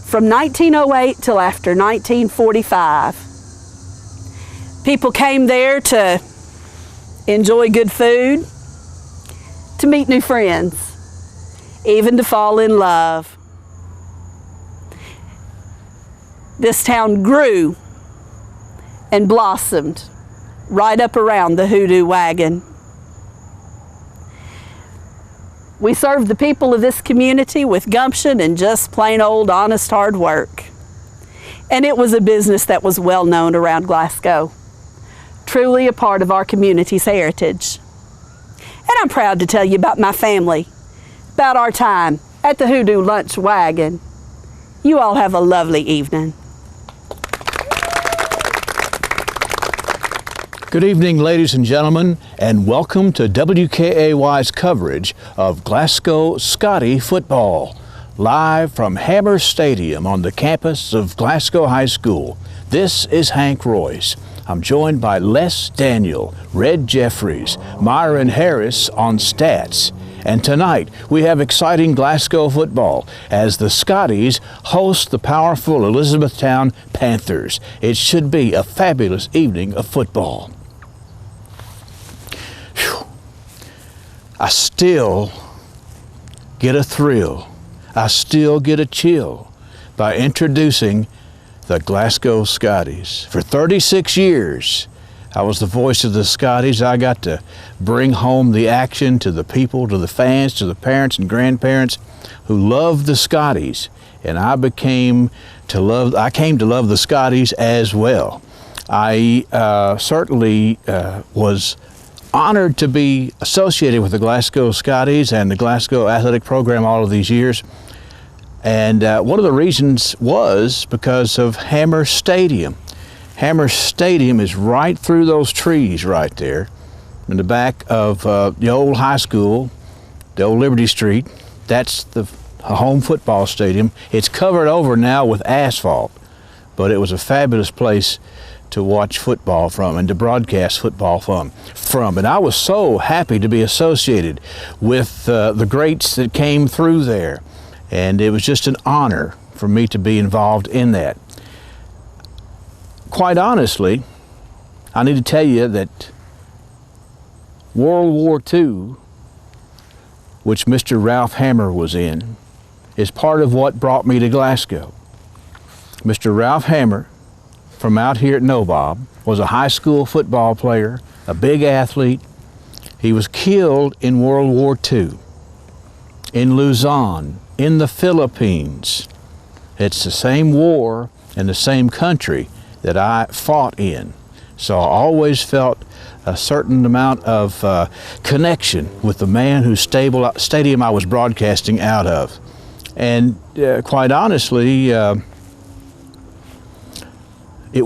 from 1908 till after 1945. People came there to enjoy good food, to meet new friends, even to fall in love. This town grew and blossomed right up around the hoodoo wagon. We served the people of this community with gumption and just plain old honest hard work. And it was a business that was well known around Glasgow, truly a part of our community's heritage. And I'm proud to tell you about my family, about our time at the Hoodoo Lunch Wagon. You all have a lovely evening. Good evening, ladies and gentlemen, and welcome to WKAY's coverage of Glasgow Scotty football, live from Hammer Stadium on the campus of Glasgow High School. This is Hank Royce. I'm joined by Les Daniel, Red Jeffries, Myron Harris on stats. And tonight we have exciting Glasgow football as the Scotties host the powerful Elizabethtown Panthers. It should be a fabulous evening of football. Whew. I still get a thrill. I still get a chill by introducing the Glasgow Scotties. For 36 years, I was the voice of the Scotties. I got to bring home the action to the people, to the fans, to the parents and grandparents who loved the Scotties. And I came to love the Scotties as well. I certainly was honored to be associated with the Glasgow Scotties and the Glasgow athletic program all of these years. And one of the reasons was because of Hammer Stadium. Hammer Stadium is right through those trees right there in the back of the old high school, the old Liberty Street. That's the home football stadium. It's covered over now with asphalt, but it was a fabulous place to watch football from and to broadcast football from. And I was so happy to be associated with the greats that came through there. And it was just an honor for me to be involved in that. Quite honestly, I need to tell you that World War II, which Mr. Ralph Hammer was in, is part of what brought me to Glasgow. Mr. Ralph Hammer, from out here at Nobob, was a high school football player, a big athlete. He was killed in World War II, in Luzon, in the Philippines. It's the same war and the same country that I fought in. So I always felt a certain amount of connection with the man whose stadium I was broadcasting out of. And quite honestly, it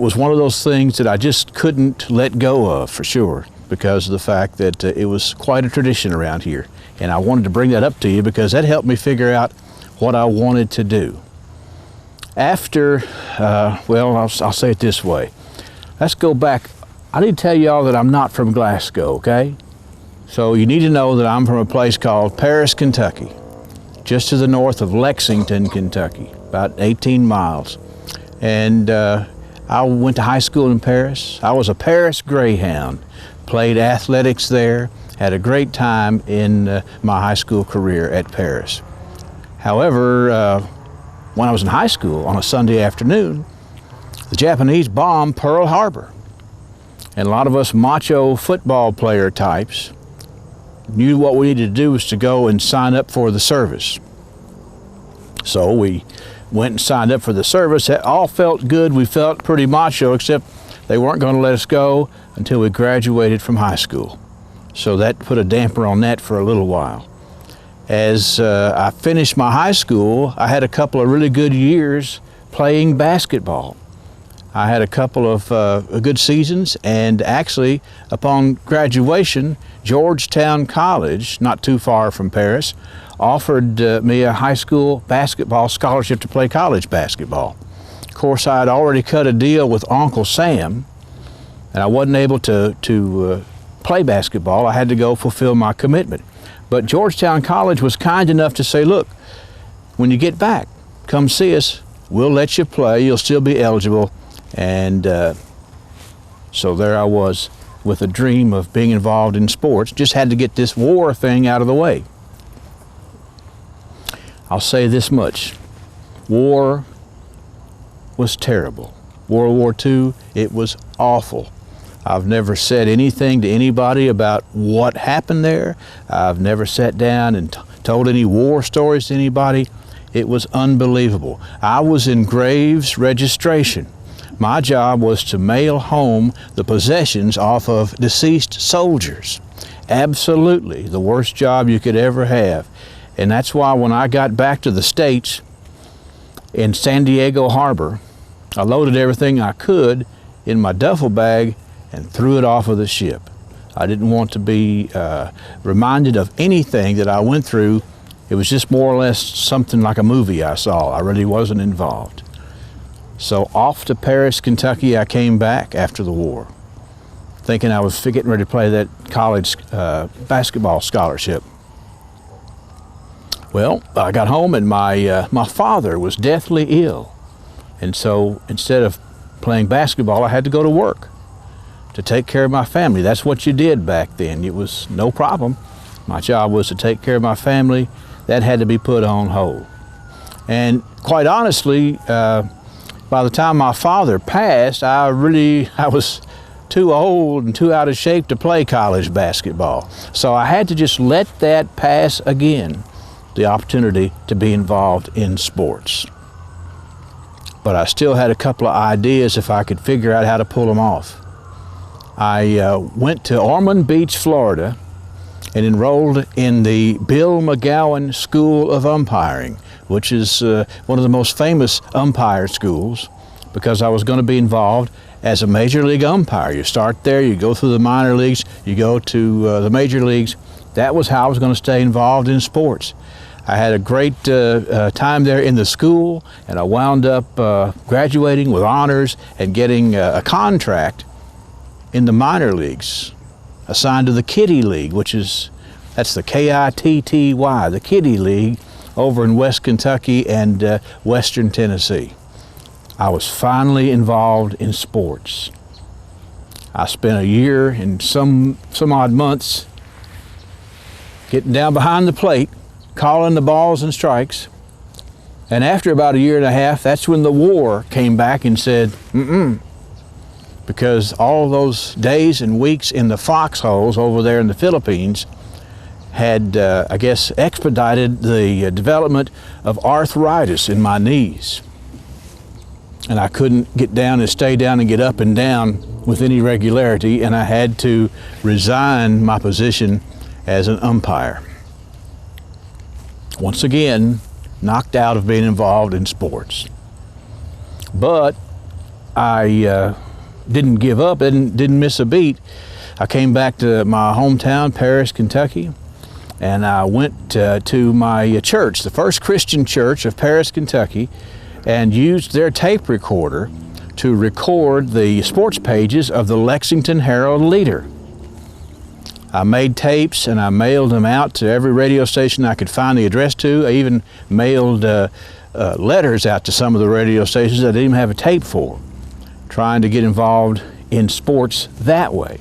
was one of those things that I just couldn't let go of, for sure, because of the fact that it was quite a tradition around here. And I wanted to bring that up to you because that helped me figure out what I wanted to do. After, well, I'll say it this way. Let's go back. I need to tell y'all that I'm not from Glasgow, okay? So you need to know that I'm from a place called Paris, Kentucky, just to the north of Lexington, Kentucky, about 18 miles. And I went to high school in Paris. I was a Paris Greyhound, played athletics there, had a great time in my high school career at Paris. However, when I was in high school on a Sunday afternoon, the Japanese bombed Pearl Harbor. And a lot of us macho football player types knew what we needed to do was to go and sign up for the service. So we went and signed up for the service. It all felt good. We felt pretty macho, except they weren't going to let us go until we graduated from high school. So that put a damper on that for a little while. As I finished my high school, I had a couple of really good years playing basketball. I had a couple of good seasons, and actually, upon graduation, Georgetown College, not too far from Paris, offered me a high school basketball scholarship to play college basketball. Of course, I had already cut a deal with Uncle Sam, and I wasn't able to play basketball. I had to go fulfill my commitment. But Georgetown College was kind enough to say, look, when you get back, come see us. We'll let you play. You'll still be eligible. And so there I was with a dream of being involved in sports. Just had to get this war thing out of the way. I'll say this much. War was terrible. World War II, it was awful. I've never said anything to anybody about what happened there. I've never sat down and told any war stories to anybody. It was unbelievable. I was in graves registration. My job was to mail home the possessions off of deceased soldiers. Absolutely the worst job you could ever have. And that's why when I got back to the States in San Diego Harbor, I loaded everything I could in my duffel bag and threw it off of the ship. I didn't want to be reminded of anything that I went through. It was just more or less something like a movie I saw. I really wasn't involved. So off to Paris, Kentucky, I came back after the war, thinking I was getting ready to play that college basketball scholarship. Well, I got home and my father was deathly ill. And so instead of playing basketball, I had to go to work to take care of my family. That's what you did back then. It was no problem. My job was to take care of my family. That had to be put on hold. And quite honestly, by the time my father passed, I was too old and too out of shape to play college basketball. So I had to just let that pass again, the opportunity to be involved in sports. but I still had a couple of ideas if I could figure out how to pull them off. I went to Ormond Beach, Florida, and enrolled in the Bill McGowan School of Umpiring, which is one of the most famous umpire schools, because I was going to be involved as a major league umpire. You start there, you go through the minor leagues, you go to the major leagues. That was how I was going to stay involved in sports. I had a great time there in the school, and I wound up graduating with honors and getting a contract in the minor leagues, assigned to the Kitty League, that's the K-I-T-T-Y, the Kitty League over in West Kentucky and Western Tennessee. I was finally involved in sports. I spent a year and some odd months getting down behind the plate, calling the balls and strikes. And after about a year and a half, that's when the war came back and said, because all those days and weeks in the foxholes over there in the Philippines had, I guess, expedited the development of arthritis in my knees. And I couldn't get down and stay down and get up and down with any regularity, and I had to resign my position as an umpire. Once again, knocked out of being involved in sports. But I didn't give up, didn't miss a beat. I came back to my hometown, Paris, Kentucky, and I went to my church, the First Christian Church of Paris, Kentucky, and used their tape recorder to record the sports pages of the Lexington Herald-Leader. I made tapes and I mailed them out to every radio station I could find the address to. I even mailed letters out to some of the radio stations I didn't even have a tape for, trying to get involved in sports that way.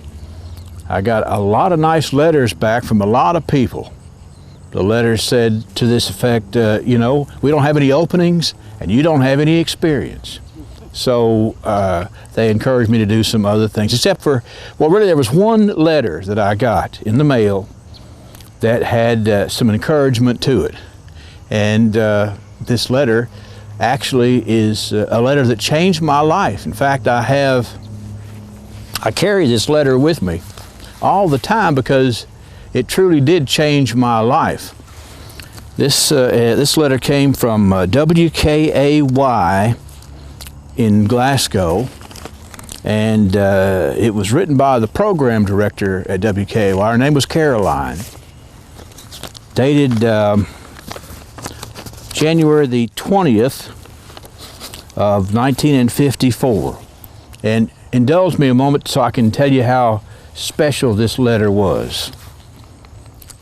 I got a lot of nice letters back from a lot of people. The letters said to this effect, we don't have any openings and you don't have any experience. So they encouraged me to do some other things, except for, really there was one letter that I got in the mail that had some encouragement to it. And this letter actually is a letter that changed my life. In fact, I carry this letter with me all the time because it truly did change my life. This letter came from WKAY in Glasgow, and it was written by the program director at WKAY. Her name was Caroline. Dated January the 20th of 1954. And indulge me a moment so I can tell you how special this letter was.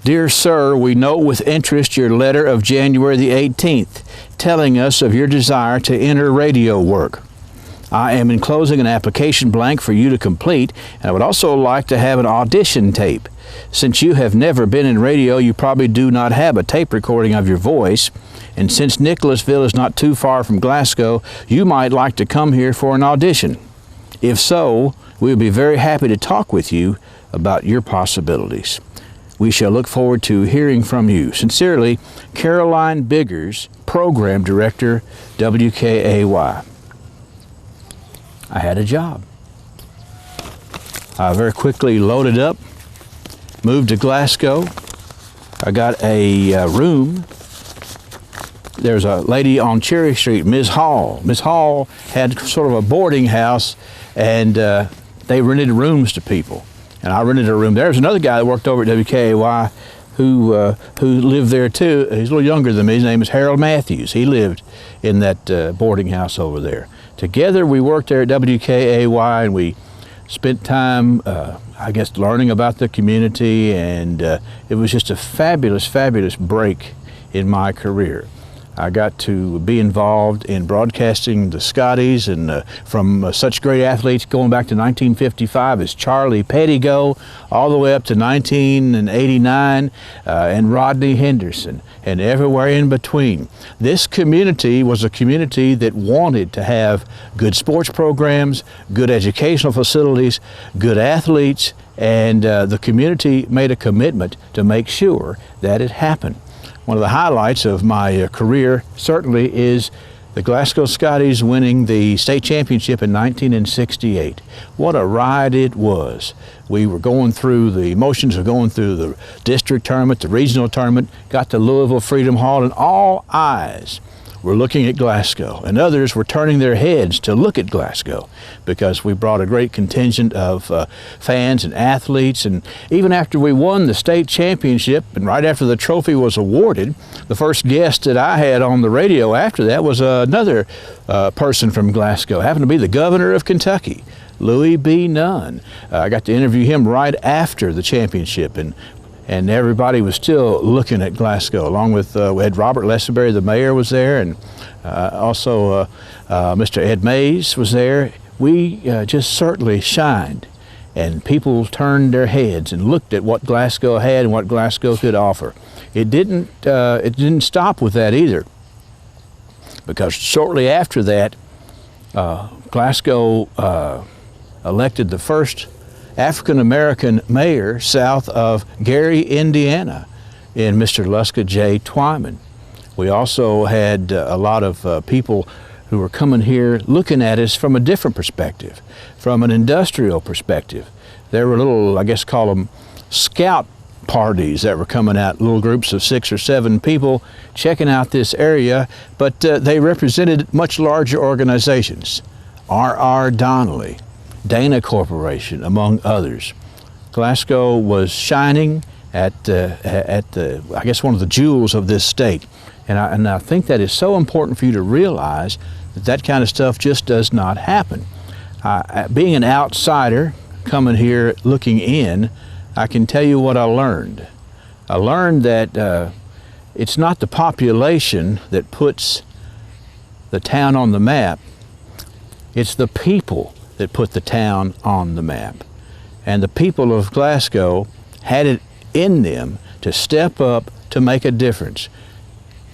Dear Sir, we note with interest your letter of January the 18th, telling us of your desire to enter radio work. I am enclosing an application blank for you to complete, and I would also like to have an audition tape. Since you have never been in radio, you probably do not have a tape recording of your voice, and since Nicholasville is not too far from Glasgow, you might like to come here for an audition. If so, we would be very happy to talk with you about your possibilities. We shall look forward to hearing from you. Sincerely, Caroline Biggers, Program Director, WKAY. I had a job. I very quickly loaded up, moved to Glasgow. I got a room. There's a lady on Cherry Street, Ms. Hall. Ms. Hall had sort of a boarding house, and they rented rooms to people. And I rented a room there. There's another guy that worked over at WKAY who lived there too. He's a little younger than me. His name is Harold Matthews. He lived in that boarding house over there. Together we worked there at WKAY, and we spent time, learning about the community, and it was just a fabulous, fabulous break in my career. I got to be involved in broadcasting the Scotties, and from such great athletes going back to 1955 as Charlie Pettigo, all the way up to 1989, and Rodney Henderson, and everywhere in between. This community was a community that wanted to have good sports programs, good educational facilities, good athletes, and the community made a commitment to make sure that it happened. One of the highlights of my career certainly is The Glasgow Scotties winning the state championship in 1968. What a ride it was. We were going through the motions of going through the district tournament, the regional tournament, got to Louisville Freedom Hall, and all eyes were looking at Glasgow, and others were turning their heads to look at Glasgow because we brought a great contingent of fans and athletes. And even after we won the state championship and right after the trophy was awarded, the first guest that I had on the radio after that was another person from Glasgow, happened to be the governor of Kentucky, Louis B. Nunn. I got to interview him right after the championship, and everybody was still looking at Glasgow, along with, we had Robert Lesterberry, the mayor, was there, and also Mr. Ed Mays was there. We just certainly shined, and people turned their heads and looked at what Glasgow had and what Glasgow could offer. It didn't stop with that either, because shortly after that, Glasgow elected the first African-American mayor south of Gary, Indiana, in Mr. Luska J. Twyman. We also had a lot of people who were coming here looking at us from a different perspective, from an industrial perspective. There were little, I guess call them scout parties that were coming out, little groups of 6 or 7 people checking out this area, but they represented much larger organizations. R.R. Donnelly, Dana Corporation, among others. Glasgow was shining at the, I guess, one of the jewels of this state. And I think that is so important for you to realize that that kind of stuff just does not happen. Being an outsider, coming here looking in, I can tell you what I learned. I learned that it's not the population that puts the town on the map, it's the people that put the town on the map. And the people of Glasgow had it in them to step up to make a difference.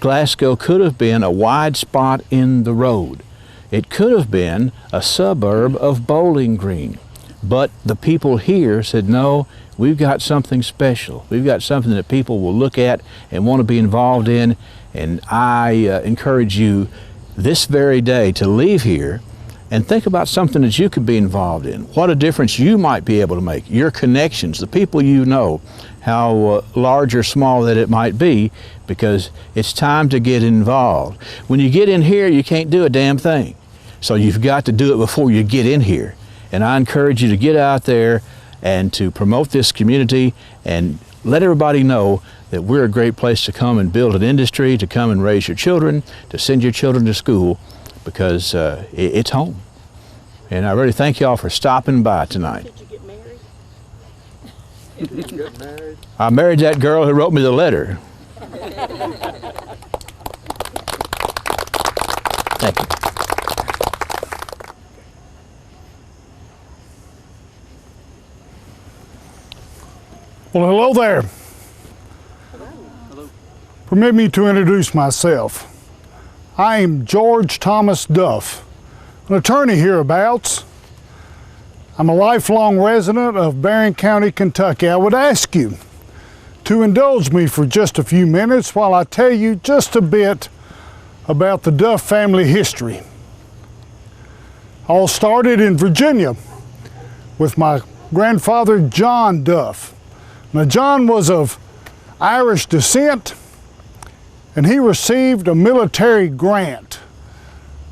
Glasgow could have been a wide spot in the road. It could have been a suburb of Bowling Green. But the people here said, no, we've got something special. We've got something that people will look at and want to be involved in. And I encourage you this very day to leave here and think about something that you could be involved in. What a difference you might be able to make. Your connections, the people you know, how large or small that it might be, because it's time to get involved. When you get in here, you can't do a damn thing. So you've got to do it before you get in here. And I encourage you to get out there and to promote this community and let everybody know that we're a great place to come and build an industry, to come and raise your children, to send your children to school, because it's home. And I really thank y'all for stopping by tonight. Did you get married? Did you get married? I married that girl who wrote me the letter. Thank you. Well, hello there. Hello. Permit me to introduce myself. I am George Thomas Duff, an attorney hereabouts. I'm a lifelong resident of Barron County, Kentucky. I would ask you to indulge me for just a few minutes while I tell you just a bit about the Duff family history. All started in Virginia with my grandfather, John Duff. Now, John was of Irish descent, and he received a military grant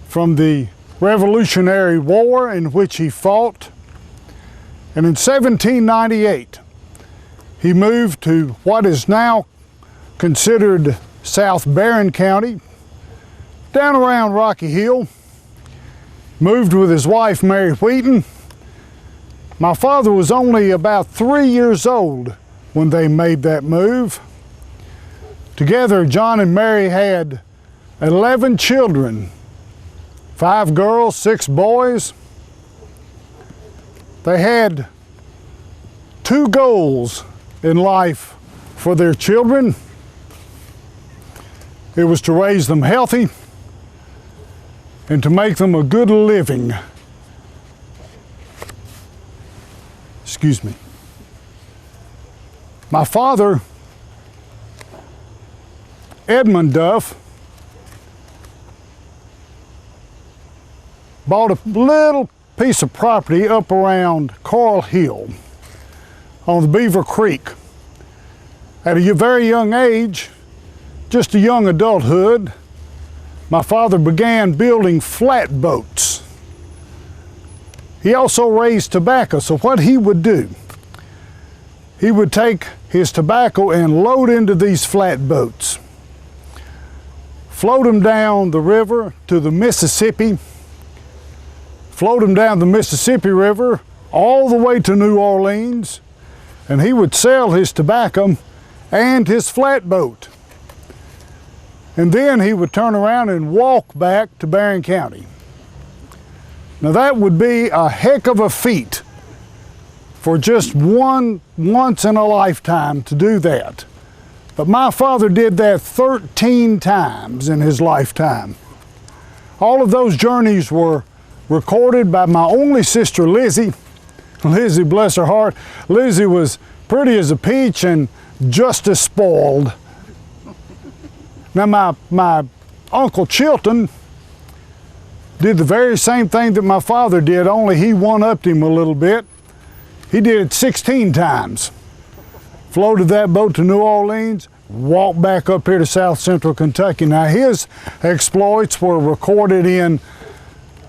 from the Revolutionary War in which he fought. And in 1798, he moved to what is now considered South Barron County, down around Rocky Hill, moved with his wife, Mary Wheaton. My father was only about 3 years old when they made that move. Together, John and Mary had 11 children, 5 girls, 6 boys. They had 2 goals in life for their children. It was to raise them healthy and to make them a good living. Excuse me. My father, Edmund Duff, bought a little piece of property up around Coral Hill on the Beaver Creek. At a very young age, just a young adulthood, my father began building flatboats. He also raised tobacco, so what he would do, he would take his tobacco and load into these flatboats, float them down the river to the Mississippi, float them down the Mississippi River all the way to New Orleans, and he would sell his tobacco and his flatboat. And then he would turn around and walk back to Barren County. Now that would be a heck of a feat for just once in a lifetime to do that. But my father did that 13 times in his lifetime. All of those journeys were recorded by my only sister, Lizzie. Lizzie, bless her heart, Lizzie was pretty as a peach and just as spoiled. Now my Uncle Chilton did the very same thing that my father did, only he one-upped him a little bit. He did it 16 times. Floated that boat to New Orleans, walked back up here to South Central Kentucky. Now his exploits were recorded in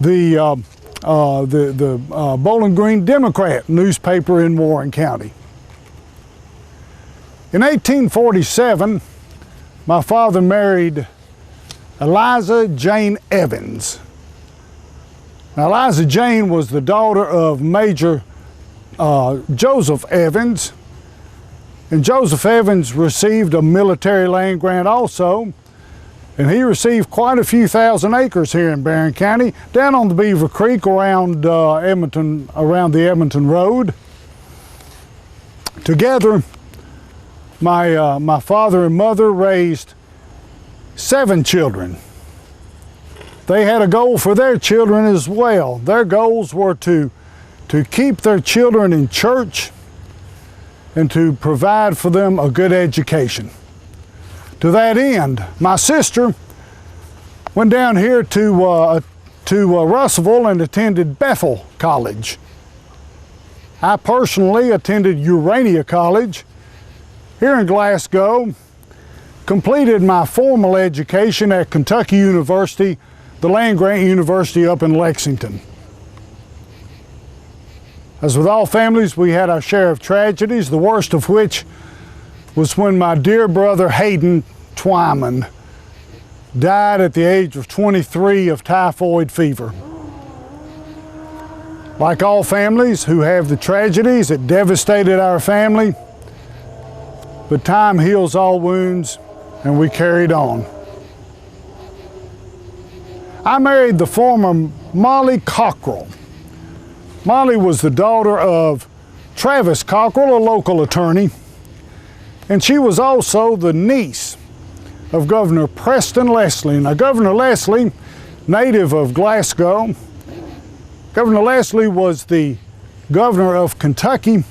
the Bowling Green Democrat newspaper in Warren County. In 1847, my father married Eliza Jane Evans. Now, Eliza Jane was the daughter of Major Joseph Evans, and Joseph Evans received a military land grant also, and he received quite a few thousand acres here in Barren County, down on the Beaver Creek around Edmonton, around the Edmonton Road. Together, my father and mother raised 7 children. They had a goal for their children as well. Their goals were to keep their children in church and to provide for them a good education. To that end, my sister went down here to Russellville and attended Bethel College. I personally attended Urania College here in Glasgow, completed my formal education at Kentucky University, the land-grant university up in Lexington. As with all families, we had our share of tragedies, the worst of which was when my dear brother Hayden Twyman died at the age of 23 of typhoid fever. Like all families who have the tragedies, it devastated our family, but time heals all wounds, and we carried on. I married the former Molly Cockrell. Molly was the daughter of Travis Cockrell, a local attorney, and she was also the niece of Governor Preston Leslie. Now, Governor Leslie, native of Glasgow, Governor Leslie was the governor of Kentucky,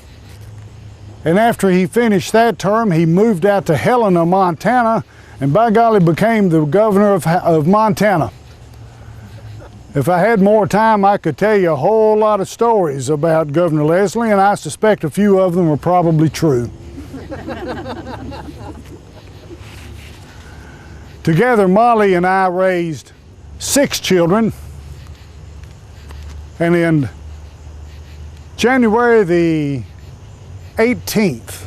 and after he finished that term, he moved out to Helena, Montana, and by golly became the governor of Montana. If I had more time, I could tell you a whole lot of stories about Governor Leslie, and I suspect a few of them are probably true. Together, Molly and I raised 6 children, and in January the 18th,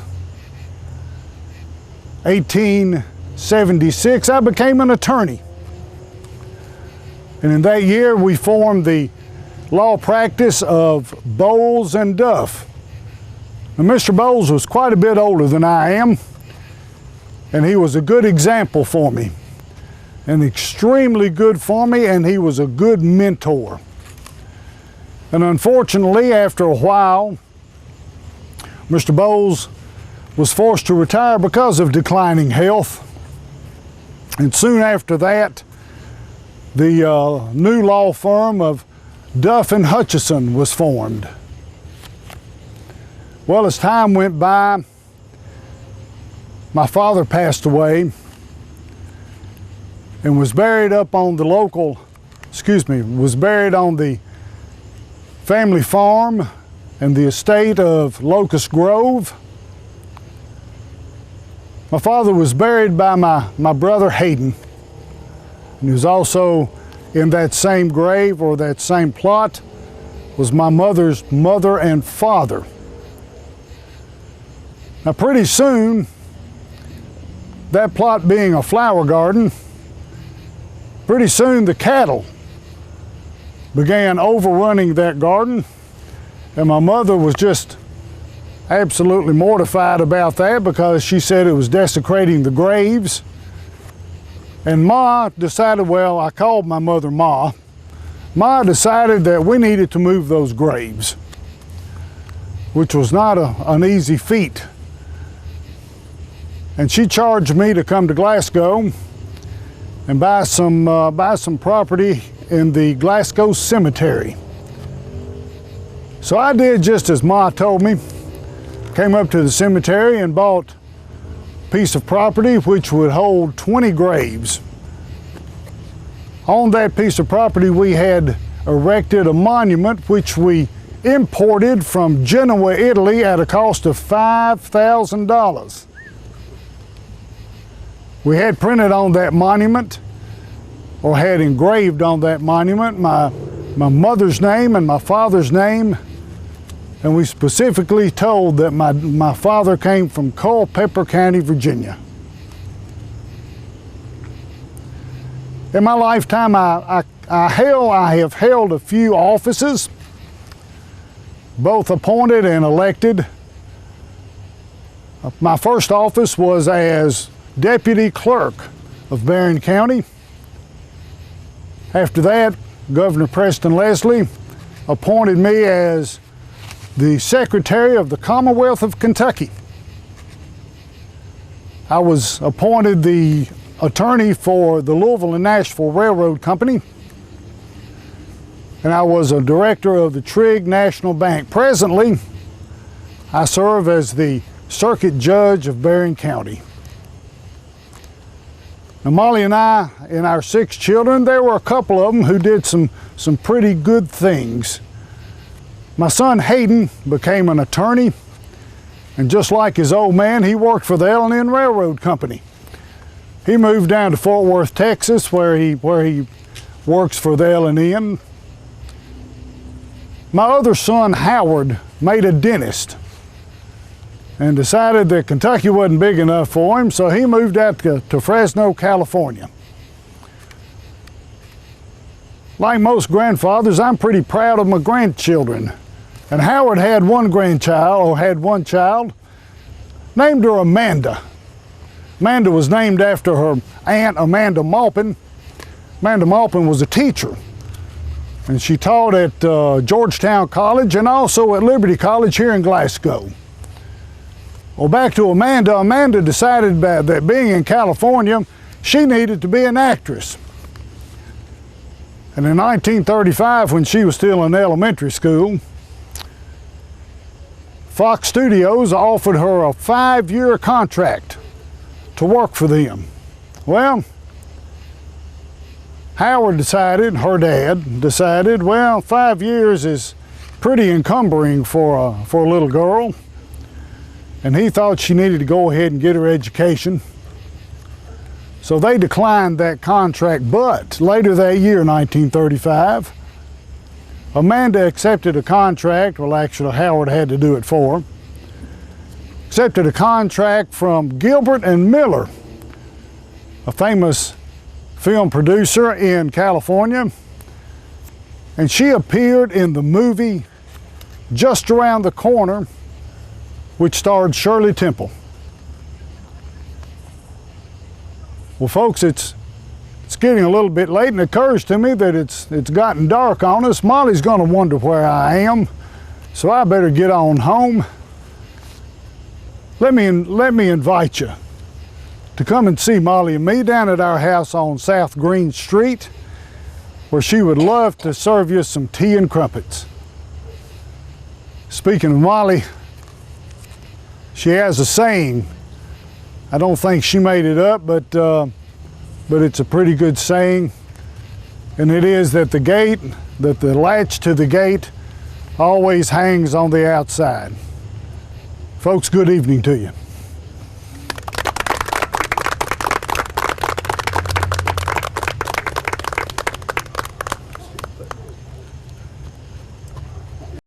1876, I became an attorney. And in that year, we formed the law practice of Bowles and Duff. Now, Mr. Bowles was quite a bit older than I am, and he was a good example for me, and extremely good for me, and he was a good mentor. And unfortunately, after a while, Mr. Bowles was forced to retire because of declining health. And soon after that, the new law firm of Duff and Hutchison was formed. Well, as time went by, my father passed away and was buried up on the local was buried on the family farm and the estate of Locust Grove. My father was buried by my brother Hayden, and he was also in that same grave, or that same plot, was my mother's mother and father. Now pretty soon, that plot being a flower garden, pretty soon the cattle began overrunning that garden, and my mother was just absolutely mortified about that because she said it was desecrating the graves. And Ma decided, well, I called my mother Ma. Ma decided that we needed to move those graves, which was not an easy feat. And she charged me to come to Glasgow and buy some property in the Glasgow Cemetery. So I did just as Ma told me. Came up to the cemetery and bought a piece of property which would hold 20 graves. On that piece of property we had erected a monument which we imported from Genoa, Italy at a cost of $5,000. We had printed on that monument, or had engraved on that monument, my mother's name and my father's name. And we specifically told that my father came from Culpeper County, Virginia. In my lifetime, I have held a few offices, both appointed and elected. My first office was as Deputy Clerk of Barron County. After that, Governor Preston Leslie appointed me as the Secretary of the Commonwealth of Kentucky. I was appointed the attorney for the Louisville and Nashville Railroad Company, and I was a director of the Trigg National Bank. Presently, I serve as the Circuit Judge of Barron County. Now, Molly and I, and our 6 children, there were a couple of them who did some pretty good things. My son Hayden became an attorney, and just like his old man, he worked for the L&N Railroad Company. He moved down to Fort Worth, Texas, where he works for the L&N. My other son Howard made a dentist and decided that Kentucky wasn't big enough for him, so he moved out to Fresno, California. Like most grandfathers, I'm pretty proud of my grandchildren. And Howard had one child, named her Amanda. Amanda was named after her aunt, Amanda Maupin. Amanda Maupin was a teacher, and she taught at Georgetown College and also at Liberty College here in Glasgow. Well, back to Amanda. Amanda decided that being in California, she needed to be an actress. And in 1935, when she was still in elementary school, Fox Studios offered her a 5-year contract to work for them. Well, Howard decided, her dad decided, well, 5 years is pretty encumbering for a little girl, and he thought she needed to go ahead and get her education. So they declined that contract, but later that year, 1935, Amanda accepted a contract, well actually Howard had to do it for her, accepted a contract from Gilbert and Miller, a famous film producer in California, and she appeared in the movie Just Around the Corner, which starred Shirley Temple. Well, folks, it's getting a little bit late, and it occurs to me that it's gotten dark on us. Molly's going to wonder where I am, so I better get on home. Let me invite you to come and see Molly and me down at our house on South Green Street, where she would love to serve you some tea and crumpets. Speaking of Molly, she has a saying. I don't think she made it up, but it's a pretty good saying. and it is that the latch to the gate always hangs on the outside. Folks, good evening to you.